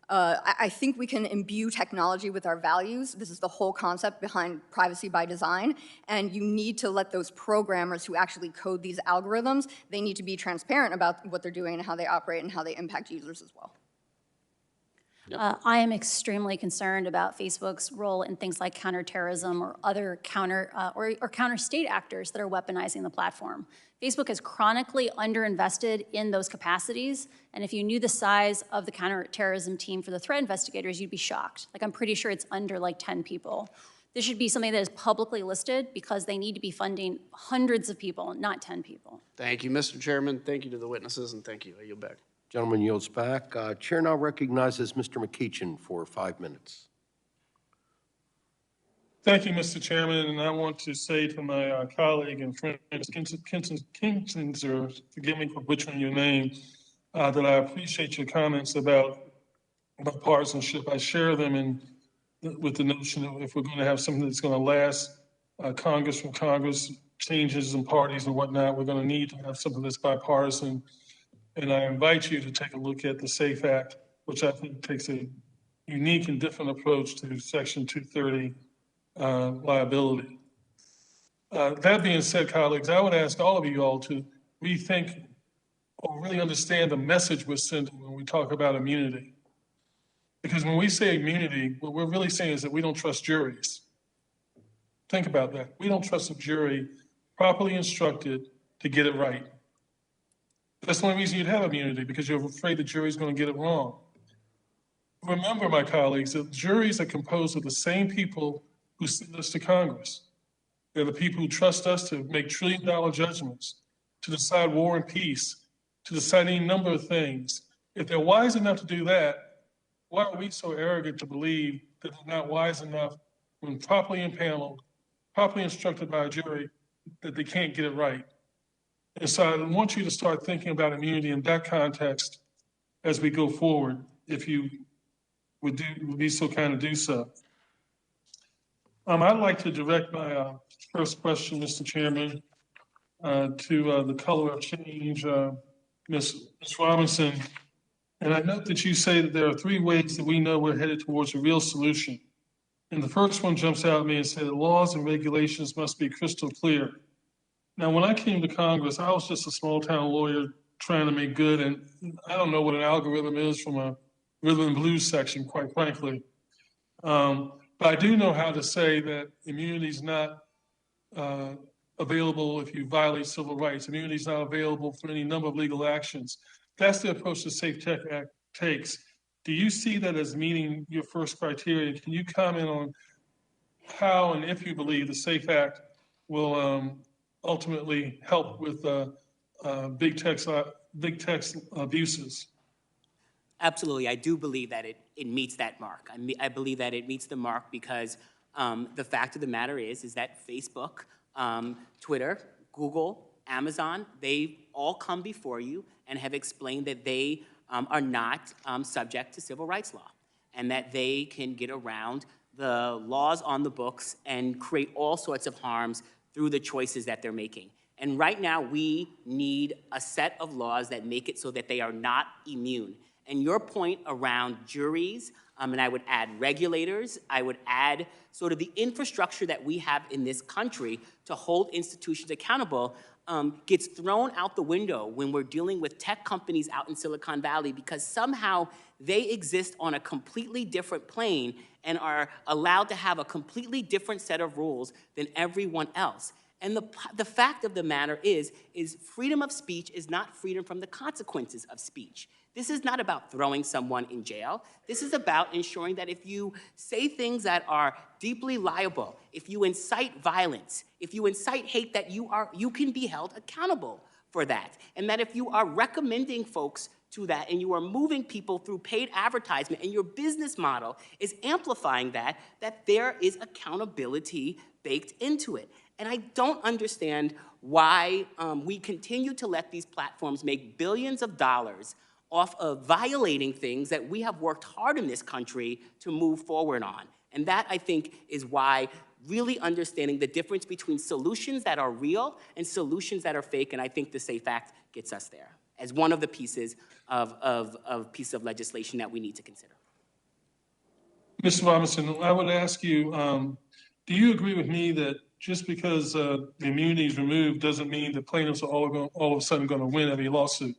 I think we can imbue technology with our values. This is the whole concept behind privacy by design, and you need to let those programmers who actually code these algorithms, they need to be transparent about what they're doing and how they operate and how they impact users as well. I am extremely concerned about Facebook's role in things like counterterrorism or other counter-state actors that are weaponizing the platform. Facebook is chronically underinvested in those capacities, and if you knew the size of the counterterrorism team for the threat investigators, you'd be shocked. I'm pretty sure it's under 10 people. This should be something that is publicly listed because they need to be funding hundreds of people, not 10 people. Thank you, Mr. Chairman. Thank you to the witnesses, and thank you. I yield back. Gentleman yields back. Chair now recognizes Mr. McEachin for 5 minutes. Thank you, Mr. Chairman, and I want to say to my colleague and friend, Kinsinzer, forgive me for butchering your name, that I appreciate your comments about partisanship. I share them with the notion that if we're going to have something that's going to last, Congress from Congress, changes in parties and whatnot, we're going to need to have something that's bipartisan. And I invite you to take a look at the SAFE Act, which I think takes a unique and different approach to Section 230 liability. That being said, colleagues, I would ask all of you all to rethink or really understand the message we're sending when we talk about immunity. Because when we say immunity, what we're really saying is that we don't trust juries. Think about that. We don't trust a jury properly instructed to get it right. That's the only reason you'd have immunity, because you're afraid the jury's going to get it wrong. Remember, my colleagues, that juries are composed of the same people who send us to Congress. They're the people who trust us to make trillion-dollar judgments, to decide war and peace, to decide any number of things. If they're wise enough to do that, why are we so arrogant to believe that they're not wise enough, when properly impaneled, properly instructed by a jury, that they can't get it right? And so I want you to start thinking about immunity in that context as we go forward, if you would be so kind to do so. I'd like to direct my first question, Mr. Chairman, to the color of change, Ms. Robinson. And I note that you say that there are 3 ways that we know we're headed towards a real solution. And the first one jumps out at me and says that laws and regulations must be crystal clear. Now, when I came to Congress, I was just a small town lawyer trying to make good, and I don't know what an algorithm is from a rhythm and blues section, quite frankly. But I do know how to say that immunity is not available if you violate civil rights. Immunity is not available for any number of legal actions. That's the approach the Safe Tech Act takes. Do you see that as meeting your first criteria? Can you comment on how and if you believe the Safe Act will ultimately help with big tech's abuses? Absolutely, I do believe that it meets that mark. I believe that it meets the mark because the fact of the matter is that Facebook, Twitter, Google, Amazon, they've all come before you and have explained that they are not subject to civil rights law and that they can get around the laws on the books and create all sorts of harms through the choices that they're making. And right now, we need a set of laws that make it so that they are not immune. And your point around juries, and I would add regulators, I would add sort of the infrastructure that we have in this country to hold institutions accountable, gets thrown out the window when we're dealing with tech companies out in Silicon Valley because somehow they exist on a completely different plane and are allowed to have a completely different set of rules than everyone else. And the fact of the matter is freedom of speech is not freedom from the consequences of speech. This is not about throwing someone in jail. This is about ensuring that if you say things that are deeply liable, if you incite violence, if you incite hate, that you can be held accountable for that. And that if you are recommending folks to that and you are moving people through paid advertisement and your business model is amplifying that there is accountability baked into it. And I don't understand why we continue to let these platforms make billions of dollars off of violating things that we have worked hard in this country to move forward on. And that, I think, is why really understanding the difference between solutions that are real and solutions that are fake, and I think the SAFE Act gets us there as one of the pieces of legislation that we need to consider. Mr. Robinson, I would ask you, do you agree with me that just because the immunity is removed doesn't mean the plaintiffs are all of a sudden going to win every lawsuit?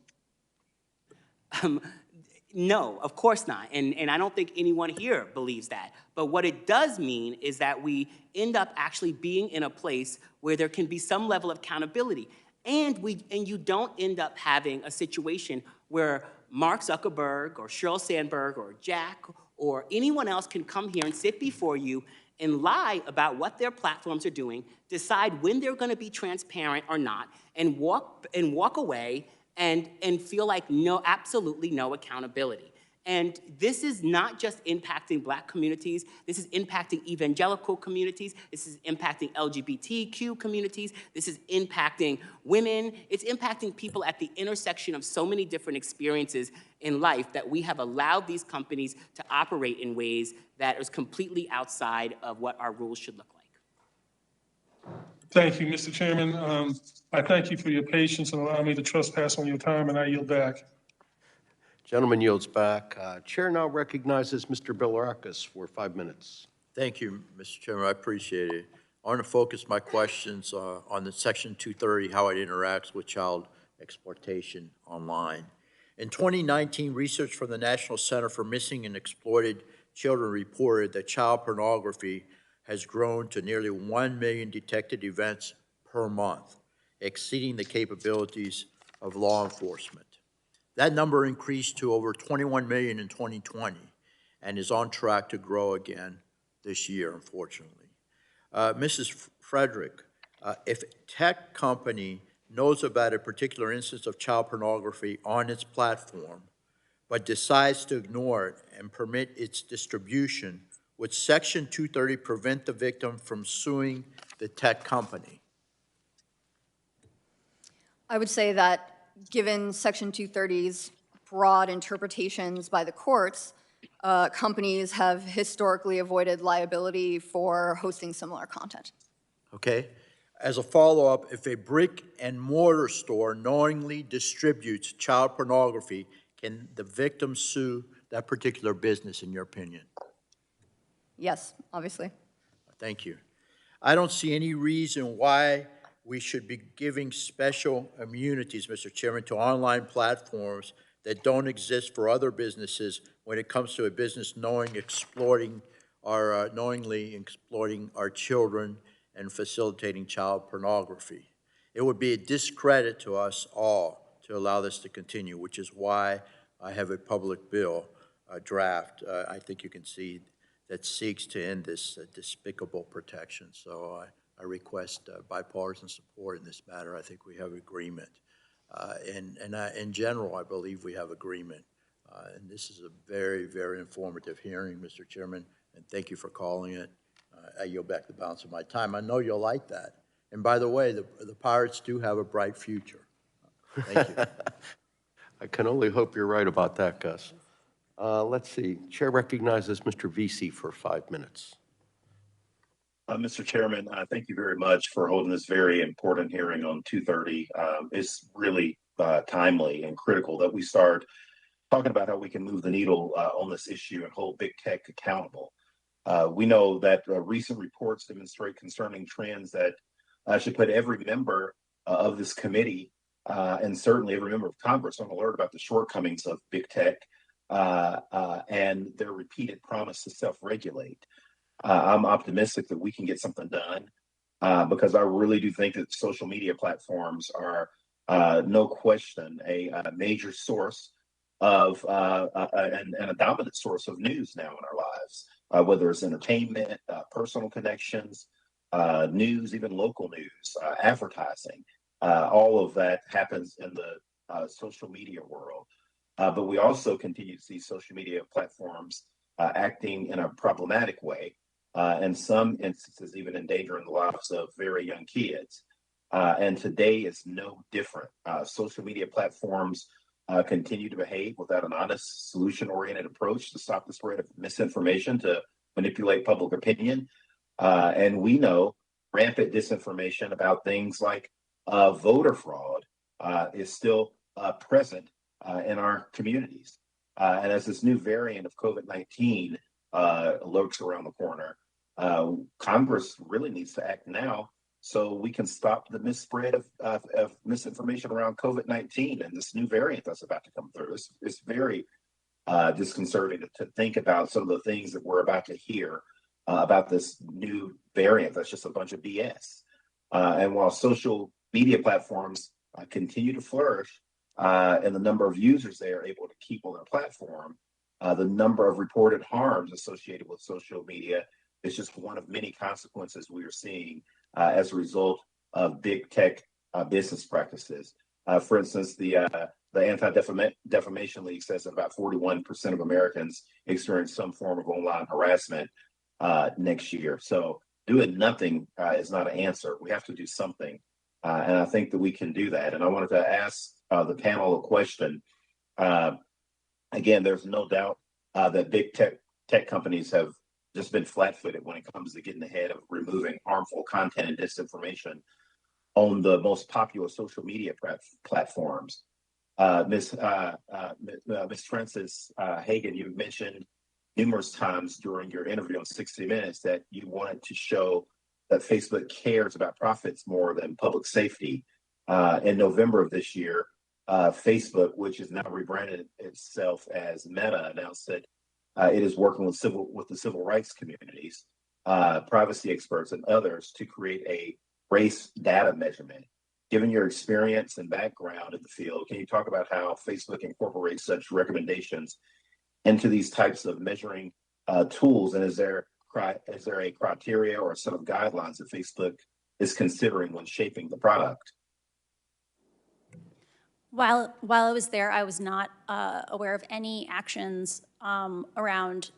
No, of course not. And I don't think anyone here believes that. But what it does mean is that we end up actually being in a place where there can be some level of accountability. And you don't end up having a situation where Mark Zuckerberg or Sheryl Sandberg or Jack or anyone else can come here and sit before you and lie about what their platforms are doing, decide when they're going to be transparent or not, and walk away and feel like absolutely no accountability. And this is not just impacting Black communities, this is impacting evangelical communities, this is impacting LGBTQ communities, this is impacting women, it's impacting people at the intersection of so many different experiences in life that we have allowed these companies to operate in ways that is completely outside of what our rules should look like. Thank you, Mr. Chairman. I thank you for your patience and allowing me to trespass on your time, and I yield back. Gentleman yields back. Chair now recognizes Mr. Bilirakis for 5 minutes. Thank you, Mr. Chairman. I appreciate it. I want to focus my questions on the Section 230, how it interacts with child exploitation online. In 2019, research from the National Center for Missing and Exploited Children reported that child pornography has grown to nearly 1 million detected events per month, exceeding the capabilities of law enforcement. That number increased to over 21 million in 2020 and is on track to grow again this year, unfortunately. Mrs. Frederick, if a tech company knows about a particular instance of child pornography on its platform, but decides to ignore it and permit its distribution, would Section 230 prevent the victim from suing the tech company? I would say that given Section 230's broad interpretations by the courts, companies have historically avoided liability for hosting similar content. Okay. As a follow-up, if a brick and mortar store knowingly distributes child pornography, can the victim sue that particular business, in your opinion? Yes, obviously. Thank you. I don't see any reason why we should be giving special immunities, Mr. Chairman, to online platforms that don't exist for other businesses when it comes to a business knowingly exploiting our children and facilitating child pornography. It would be a discredit to us all to allow this to continue, which is why I have a public bill draft, I think you can see, that seeks to end this despicable protection. So I request bipartisan support in this matter. I think we have agreement. In general, I believe we have agreement. And this is a very, very informative hearing, Mr. Chairman, and thank you for calling it. I yield back the balance of my time. I know you'll like that. And by the way, the Pirates do have a bright future. Thank you. I can only hope you're right about that, Gus. Let's see. Chair recognizes Mr. Vesey for 5 minutes. Mr. Chairman, thank you very much for holding this very important hearing on 230. It's really timely and critical that we start talking about how we can move the needle on this issue and hold big tech accountable. We know that recent reports demonstrate concerning trends that should put every member of this committee and certainly every member of Congress on alert about the shortcomings of big tech and their repeated promise to self-regulate. I'm optimistic that we can get something done because I really do think that social media platforms are no question a major source of and a dominant source of news now in our lives, whether it's entertainment, personal connections, news, even local news, advertising. All of that happens in the social media world. But we also continue to see social media platforms acting in a problematic way, in some instances even endangering the lives of very young kids. And today is no different. Social media platforms continue to behave without an honest, solution-oriented approach to stop the spread of misinformation, to manipulate public opinion. And we know rampant disinformation about things like voter fraud is still present in our communities. And as this new variant of COVID-19 lurks around the corner, Congress really needs to act now so we can stop the misspread of misinformation around COVID-19 and this new variant that's about to come through. It's very disconcerting to think about some of the things that we're about to hear about this new variant that's just a bunch of BS. And while social media platforms continue to flourish and the number of users they are able to keep on their platform, the number of reported harms associated with social media is just one of many consequences we are seeing as a result of big tech business practices. For instance, the Anti-Defamation League says that about 41% of Americans experience some form of online harassment next year. So doing nothing is not an answer. We have to do something. And I think that we can do that. And I wanted to ask the panel a question. Again, there's no doubt that big tech companies have just been flat-footed when it comes to getting ahead of removing harmful content and disinformation on the most popular social media platforms. Ms. Frances Haugen, you mentioned numerous times during your interview on 60 Minutes that you wanted to show that Facebook cares about profits more than public safety. In November of this year, Facebook, which has now rebranded itself as Meta, announced that it is working with the civil rights communities, privacy experts, and others to create a race data measurement. Given your experience and background in the field, can you talk about how Facebook incorporates such recommendations into these types of measuring tools? And is there a criteria or a set of guidelines that Facebook is considering when shaping the product? While I was there, I was not aware of any actions around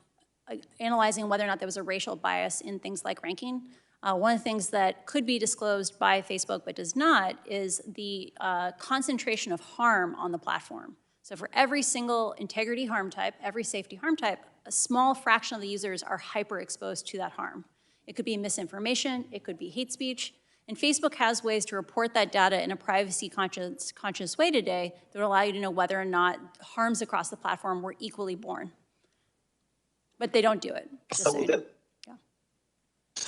analyzing whether or not there was a racial bias in things like ranking. One of the things that could be disclosed by Facebook but does not is the concentration of harm on the platform. So for every single integrity harm type, every safety harm type, a small fraction of the users are hyper-exposed to that harm. It could be misinformation, it could be hate speech, and Facebook has ways to report that data in a privacy-conscious way today that will allow you to know whether or not harms across the platform were equally borne. But they don't do it. Just so you know.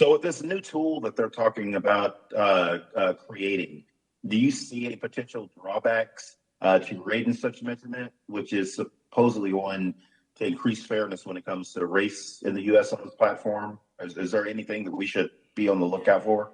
So with this new tool that they're talking about creating, do you see any potential drawbacks to creating such measurement, which is supposedly one to increase fairness when it comes to race in the U.S. on this platform? Is there anything that we should be on the lookout for?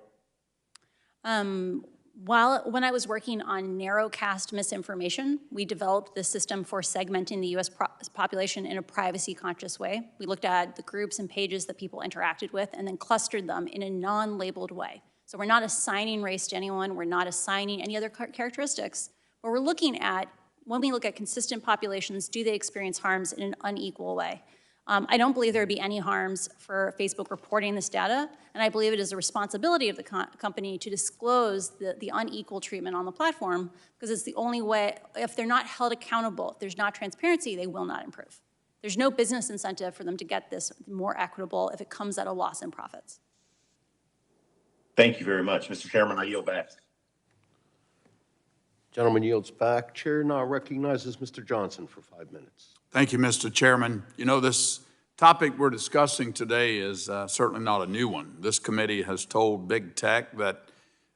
When I was working on narrowcast misinformation, we developed this system for segmenting the U.S. population in a privacy-conscious way. We looked at the groups and pages that people interacted with and then clustered them in a non-labeled way. So we're not assigning race to anyone, we're not assigning any other characteristics, but we're looking at, when we look at consistent populations, do they experience harms in an unequal way? I don't believe there would be any harms for Facebook reporting this data, and I believe it is a responsibility of the company to disclose the unequal treatment on the platform, because it's the only way. If they're not held accountable, if there's not transparency, they will not improve. There's no business incentive for them to get this more equitable if it comes at a loss in profits. Thank you very much. Mr. Chairman, I yield back. Gentleman yields back. Chair now recognizes Mr. Johnson for 5 minutes. Thank you, Mr. Chairman. You know, this topic we're discussing today is certainly not a new one. This committee has told big tech that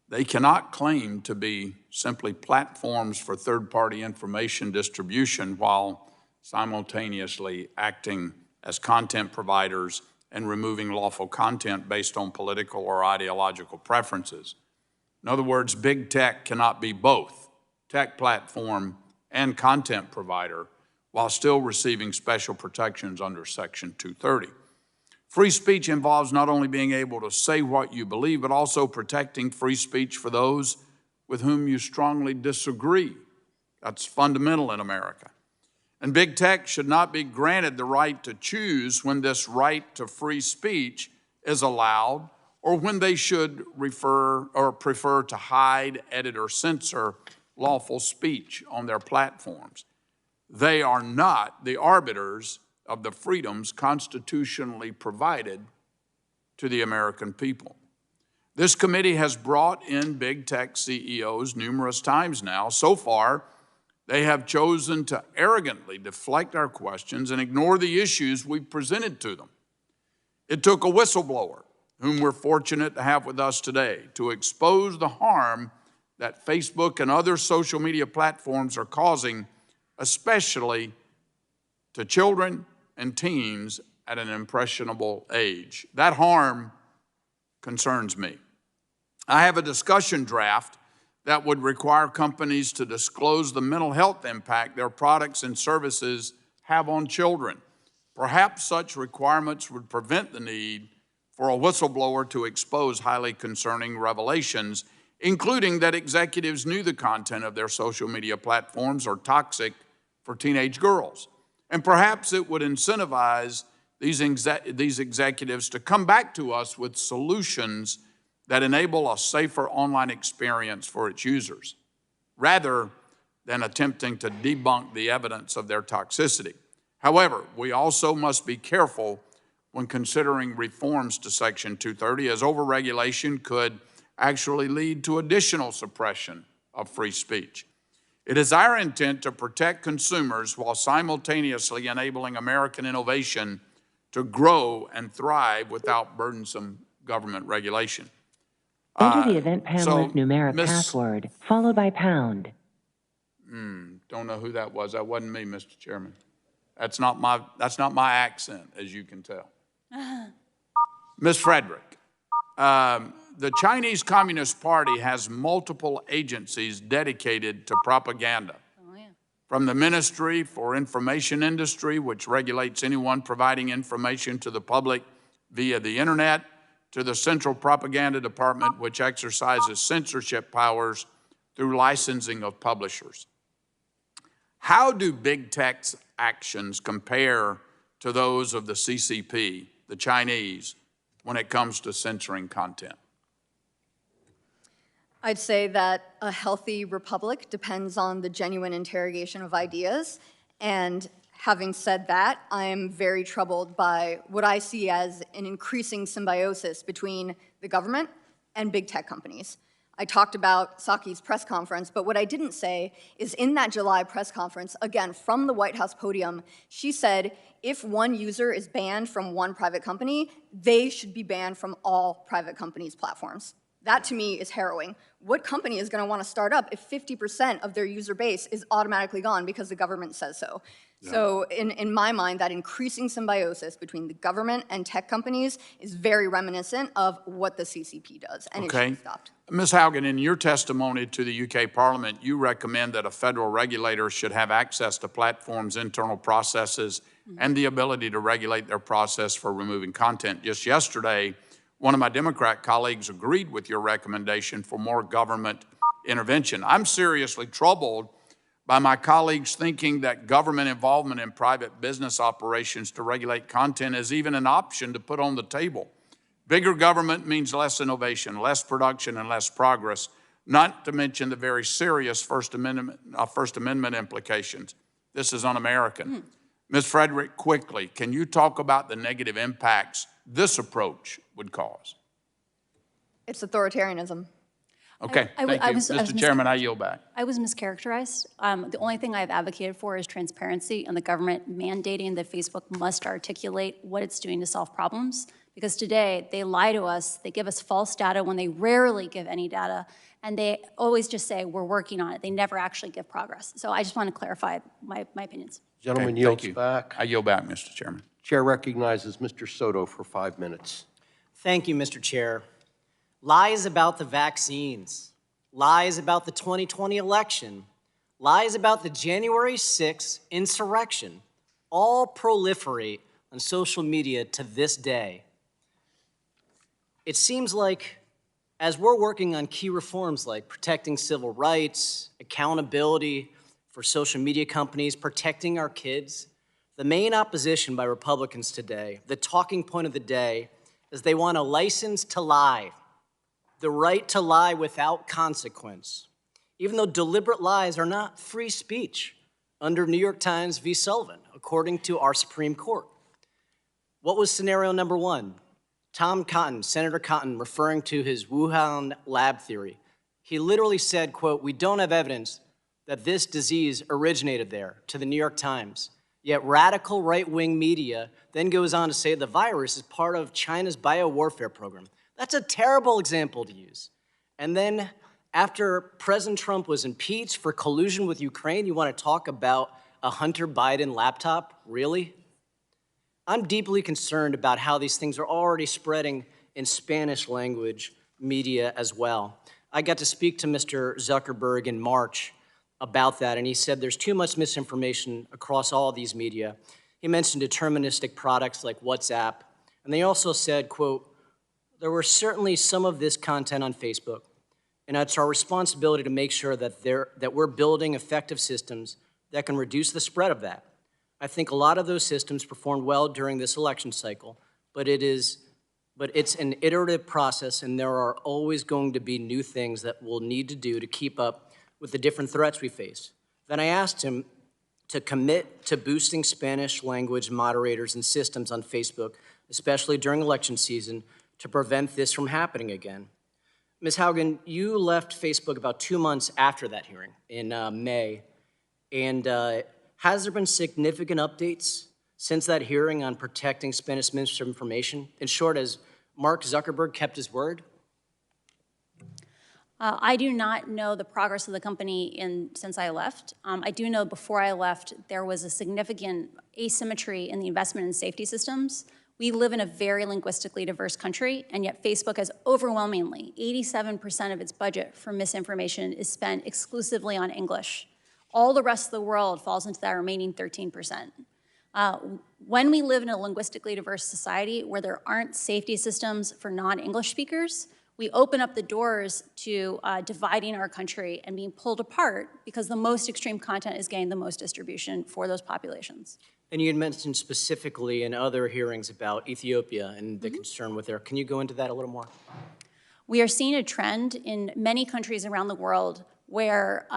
they cannot claim to be simply platforms for third-party information distribution while simultaneously acting as content providers and removing lawful content based on political or ideological preferences. In other words, big tech cannot be both tech platform and content provider while still receiving special protections under Section 230. Free speech involves not only being able to say what you believe, but also protecting free speech for those with whom you strongly disagree. That's fundamental in America. And big tech should not be granted the right to choose when this right to free speech is allowed or when they should prefer to hide, edit, or censor lawful speech on their platforms. They are not the arbiters of the freedoms constitutionally provided to the American people. This committee has brought in big tech CEOs numerous times now. So far, they have chosen to arrogantly deflect our questions and ignore the issues we've presented to them. It took a whistleblower, whom we're fortunate to have with us today, to expose the harm that Facebook and other social media platforms are causing, especially to children and teens at an impressionable age. That harm concerns me. I have a discussion draft that would require companies to disclose the mental health impact their products and services have on children. Perhaps such requirements would prevent the need for a whistleblower to expose highly concerning revelations, including that executives knew the content of their social media platforms are toxic for teenage girls. And perhaps it would incentivize these executives to come back to us with solutions that enable a safer online experience for its users, rather than attempting to debunk the evidence of their toxicity. However, we also must be careful when considering reforms to Section 230, as overregulation could actually lead to additional suppression of free speech. It is our intent to protect consumers while simultaneously enabling American innovation to grow and thrive without burdensome government regulation. Enter the event panelist numeric password, followed by pound. Don't know who that was. That wasn't me, Mr. Chairman. That's not my accent, as you can tell. Ms. Frederick, the Chinese Communist Party has multiple agencies dedicated to propaganda. From the Ministry for Information Industry, which regulates anyone providing information to the public via the internet, to the Central Propaganda Department, which exercises censorship powers through licensing of publishers. How do big tech's actions compare to those of the CCP, the Chinese, when it comes to censoring content? I'd say that a healthy republic depends on the genuine interrogation of ideas. And having said that, I am very troubled by what I see as an increasing symbiosis between the government and big tech companies. I talked about Saki's press conference, but what I didn't say is in that July press conference, again, from the White House podium, she said if one user is banned from one private company, they should be banned from all private companies' platforms. That to me is harrowing. What company is going to want to start up if 50% of their user base is automatically gone because the government says so? Yeah. So in my mind, that increasing symbiosis between the government and tech companies is very reminiscent of what the CCP does, and it should be stopped. Ms. Haugen, in your testimony to the UK Parliament, you recommend that a federal regulator should have access to platforms' internal processes and the ability to regulate their process for removing content. Just yesterday, one of my Democrat colleagues agreed with your recommendation for more government intervention. I'm seriously troubled by my colleagues thinking that government involvement in private business operations to regulate content is even an option to put on the table. Bigger government means less innovation, less production, and less progress, not to mention the very serious First Amendment implications. This is un-American. Ms. Frederick, quickly, can you talk about the negative impacts this approach would cause? It's authoritarianism. Okay, thank you. Mr. Chairman, I yield back. I was mischaracterized. The only thing I've advocated for is transparency and the government mandating that Facebook must articulate what it's doing to solve problems. Because today, they lie to us, they give us false data when they rarely give any data, and they always just say, we're working on it. They never actually give progress. So I just want to clarify my opinions. Gentleman yields back. I yield back, Mr. Chairman. Chair recognizes Mr. Soto for 5 minutes. Thank you, Mr. Chair. Lies about the vaccines, lies about the 2020 election, lies about the January 6th insurrection all proliferate on social media to this day. It seems like as we're working on key reforms like protecting civil rights, accountability for social media companies, protecting our kids, the main opposition by Republicans today, the talking point of the day, is they want a license to lie, the right to lie without consequence, even though deliberate lies are not free speech under New York Times v. Sullivan, according to our Supreme Court. What was scenario number one? Tom Cotton, Senator Cotton, referring to his Wuhan lab theory. He literally said, quote, "We don't have evidence that this disease originated there," to the New York Times. Yet radical right-wing media then goes on to say the virus is part of China's biowarfare program. That's a terrible example to use. And then after President Trump was impeached for collusion with Ukraine, you want to talk about a Hunter Biden laptop? Really? I'm deeply concerned about how these things are already spreading in Spanish language media as well. I got to speak to Mr. Zuckerberg in March about that, and he said there's too much misinformation across all these media. He mentioned deterministic products like WhatsApp, and they also said, quote, "There were certainly some of this content on Facebook, and it's our responsibility to make sure that we're building effective systems that can reduce the spread of that. I think a lot of those systems performed well during this election cycle, but it's an iterative process, and there are always going to be new things that we'll need to do to keep up with the different threats we face." Then I asked him to commit to boosting Spanish language moderators and systems on Facebook, especially during election season, to prevent this from happening again. Ms. Haugen, you left Facebook about 2 months after that hearing in May, and has there been significant updates since that hearing on protecting Spanish misinformation? In short, has Mark Zuckerberg kept his word? I do not know the progress of the company since I left. I do know before I left, there was a significant asymmetry in the investment in safety systems. We live in a very linguistically diverse country, and yet Facebook has overwhelmingly, 87% of its budget for misinformation is spent exclusively on English. All the rest of the world falls into that remaining 13%. When we live in a linguistically diverse society where there aren't safety systems for non-English speakers, we open up the doors to dividing our country and being pulled apart because the most extreme content is getting the most distribution for those populations. And you had mentioned specifically in other hearings about Ethiopia and the concern with there. Can you go into that a little more? We are seeing a trend in many countries around the world where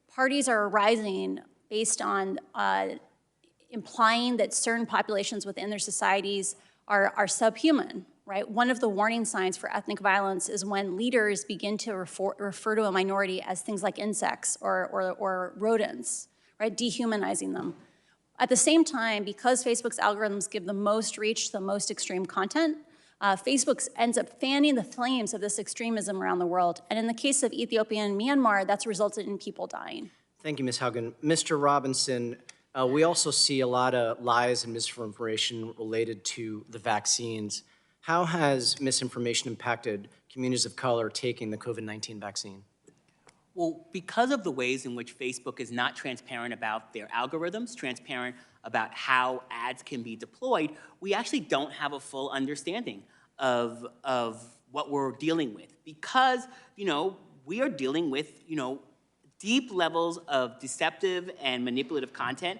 parties are arising based on implying that certain populations within their societies are subhuman right? One of the warning signs for ethnic violence is when leaders begin to refer to a minority as things like insects or rodents, right? Dehumanizing them. At the same time, because Facebook's algorithms give the most reach to the most extreme content, Facebook ends up fanning the flames of this extremism around the world. And in the case of Ethiopia and Myanmar, that's resulted in people dying. Thank you, Ms. Haugen. Mr. Robinson, we also see a lot of lies and misinformation related to the vaccines. How has misinformation impacted communities of color taking the COVID-19 vaccine? Well, because of the ways in which Facebook is not transparent about their algorithms, transparent about how ads can be deployed, we actually don't have a full understanding of what we're dealing with. Because, we are dealing with, deep levels of deceptive and manipulative content,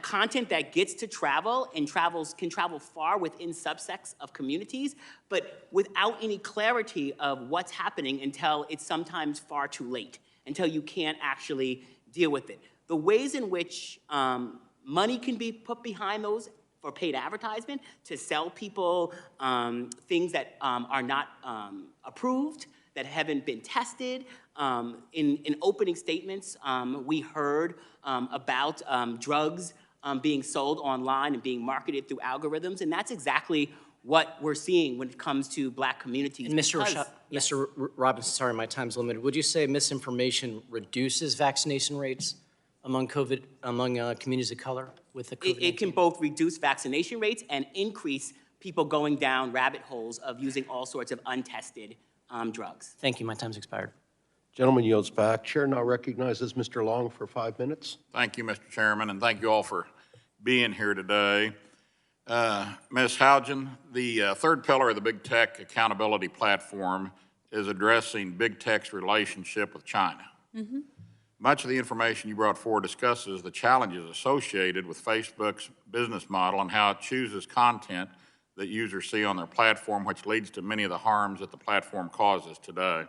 content that gets to travel and can travel far within subsects of communities, but without any clarity of what's happening until it's sometimes far too late, until you can't actually deal with it. The ways in which money can be put behind those for paid advertisement to sell people things that are not approved, that haven't been tested. In opening statements, we heard about drugs being sold online and being marketed through algorithms, and that's exactly what we're seeing when it comes to Black communities. And Mr. Robinson, sorry, my time's limited. Would you say misinformation reduces vaccination rates among communities of color with the COVID-19? It can both reduce vaccination rates and increase people going down rabbit holes of using all sorts of untested drugs. Thank you. My time's expired. Gentleman yields back. Chair now recognizes Mr. Long for 5 minutes. Thank you, Mr. Chairman, and thank you all for being here today. Ms. Haugen, the third pillar of the Big Tech Accountability Platform is addressing Big Tech's relationship with China. Mm-hmm. Much of the information you brought forward discusses the challenges associated with Facebook's business model and how it chooses content that users see on their platform, which leads to many of the harms that the platform causes today.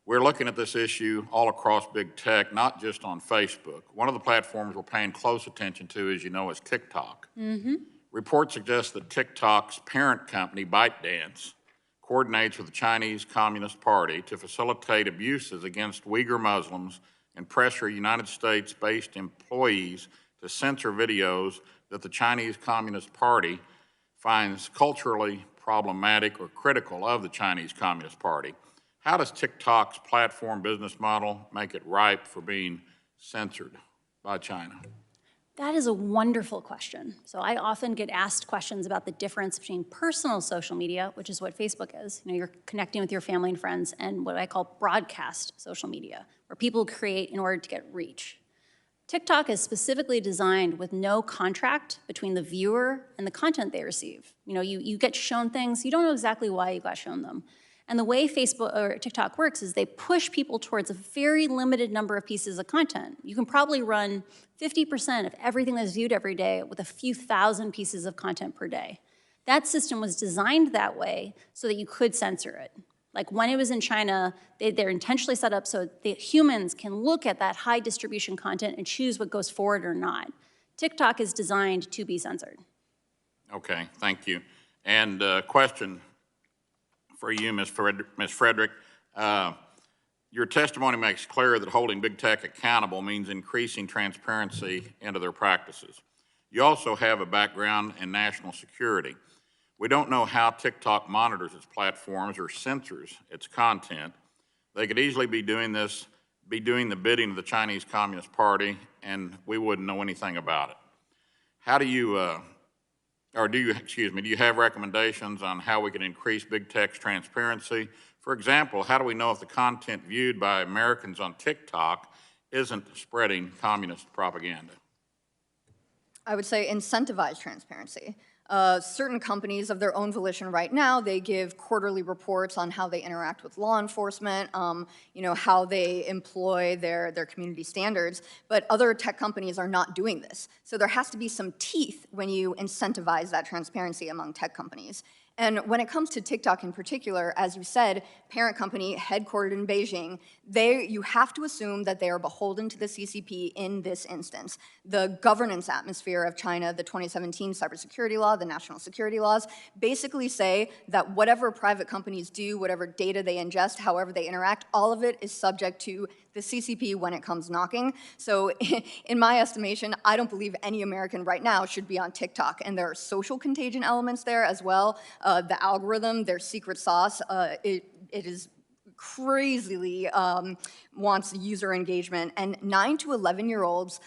We're looking at this issue all across Big Tech, not just on Facebook. One of the platforms we're paying close attention to, as you know, is TikTok. Mm-hmm. Reports suggest that TikTok's parent company, ByteDance, coordinates with the Chinese Communist Party to facilitate abuses against Uyghur Muslims and pressure United States-based employees to censor videos that the Chinese Communist Party finds culturally problematic or critical of the Chinese Communist Party. How does TikTok's platform business model make it ripe for being censored by China? That is a wonderful question. So I often get asked questions about the difference between personal social media, which is what Facebook is. You're connecting with your family and friends, and what I call broadcast social media, where people create in order to get reach. TikTok is specifically designed with no contract between the viewer and the content they receive. You get shown things, you don't know exactly why you got shown them. And the way Facebook or TikTok works is they push people towards a very limited number of pieces of content. You can probably run 50% of everything that's viewed every day with a few thousand pieces of content per day. That system was designed that way so that you could censor it. Like when it was in China, they're intentionally set up so that humans can look at that high distribution content and choose what goes forward or not. TikTok is designed to be censored. Okay, thank you. And question for you, Ms. Frederick. Your testimony makes clear that holding Big Tech accountable means increasing transparency into their practices. You also have a background in national security. We don't know how TikTok monitors its platforms or censors its content. They could easily be doing the bidding of the Chinese Communist Party, and we wouldn't know anything about it. How do you, do you have recommendations on how we can increase Big Tech's transparency? For example, how do we know if the content viewed by Americans on TikTok isn't spreading communist propaganda? I would say incentivize transparency. Certain companies of their own volition right now, they give quarterly reports on how they interact with law enforcement, how they employ their community standards, but other tech companies are not doing this. So there has to be some teeth when you incentivize that transparency among tech companies. And when it comes to TikTok in particular, as you said, parent company headquartered in Beijing, you have to assume that they are beholden to the CCP in this instance. The governance atmosphere of China, the 2017 cybersecurity law, the national security laws, basically say that whatever private companies do, whatever data they ingest, however they interact, all of it is subject to the CCP when it comes knocking. So in my estimation, I don't believe any American right now should be on TikTok. And there are social contagion elements there as well. The algorithm, their secret sauce, it is crazily wants user engagement. And 9 to 11-year-olds,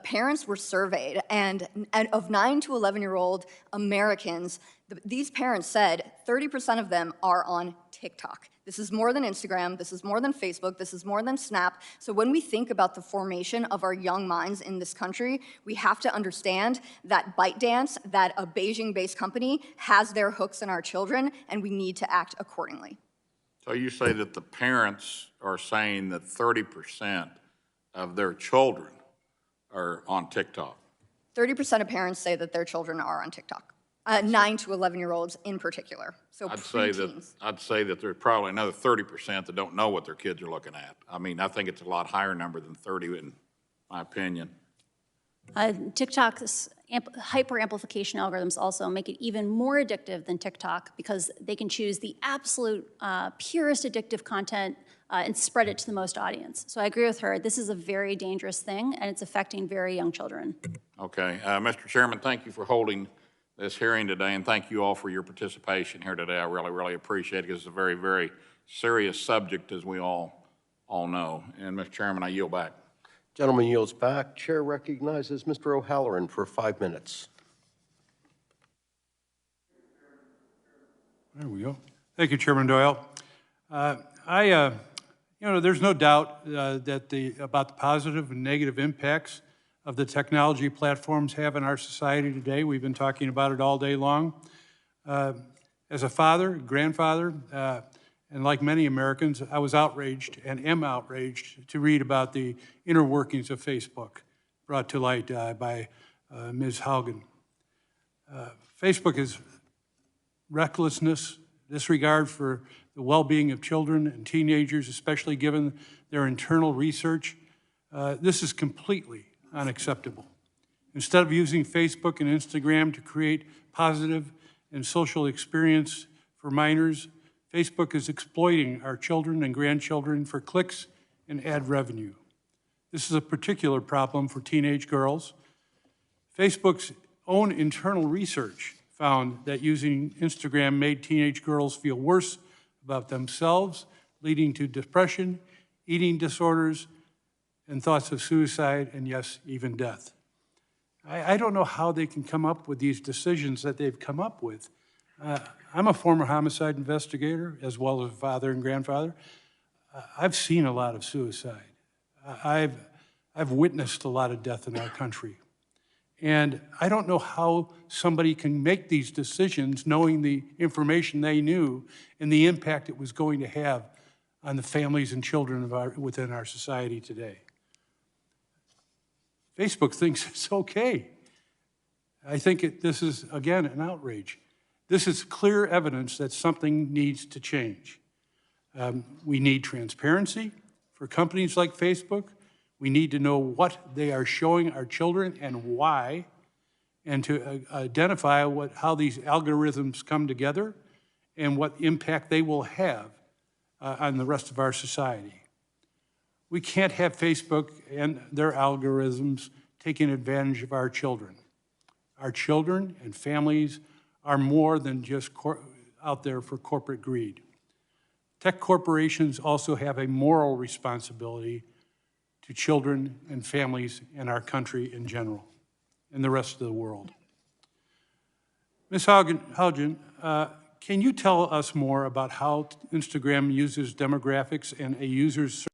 parents were surveyed. And of 9 to 11-year-old Americans, these parents said 30% of them are on TikTok. This is more than Instagram, this is more than Facebook, this is more than Snap. So when we think about the formation of our young minds in this country, we have to understand that ByteDance, that a Beijing-based company, has their hooks in our children, and we need to act accordingly. So you say that the parents are saying that 30% of their children are on TikTok. 30% of parents say that their children are on TikTok. 9 to 11-year-olds in particular. So I'd say that there's probably another 30% that don't know what their kids are looking at. I mean, I think it's a lot higher number than 30 in my opinion. TikTok's hyper-amplification algorithms also make it even more addictive than TikTok because they can choose the absolute purest addictive content and spread it to the most audience. So I agree with her. This is a very dangerous thing, and it's affecting very young children. Okay. Mr. Chairman, thank you for holding this hearing today, and thank you all for your participation here today. I really, really appreciate it because it's a very, very serious subject, as we all know. And, Mr. Chairman, I yield back. Gentleman yields back. Chair recognizes Mr. O'Halloran for 5 minutes. There we go. Thank you, Chairman Doyle. There's no doubt about the positive and negative impacts of the technology platforms have in our society today. We've been talking about it all day long. As a father, grandfather, and like many Americans, I was outraged and am outraged to read about the inner workings of Facebook brought to light by Ms. Haugen. Facebook is recklessness, disregard for the well-being of children and teenagers, especially given their internal research. This is completely unacceptable. Instead of using Facebook and Instagram to create positive and social experience for minors, Facebook is exploiting our children and grandchildren for clicks and ad revenue. This is a particular problem for teenage girls. Facebook's own internal research found that using Instagram made teenage girls feel worse about themselves, leading to depression, eating disorders, and thoughts of suicide, and yes, even death. I don't know how they can come up with these decisions that they've come up with. I'm a former homicide investigator, as well as father and grandfather. I've seen a lot of suicide. I've witnessed a lot of death in our country. And I don't know how somebody can make these decisions knowing the information they knew and the impact it was going to have on the families and children within our society today. Facebook thinks it's okay. I think this is, again, an outrage. This is clear evidence that something needs to change. We need transparency for companies like Facebook. We need to know what they are showing our children and why, and to identify how these algorithms come together and what impact they will have on the rest of our society. We can't have Facebook and their algorithms taking advantage of our children. Our children and families are more than just out there for corporate greed. Tech corporations also have a moral responsibility to children and families in our country in general and the rest of the world. Ms. Haugen, can you tell us more about how Instagram uses demographics and a user's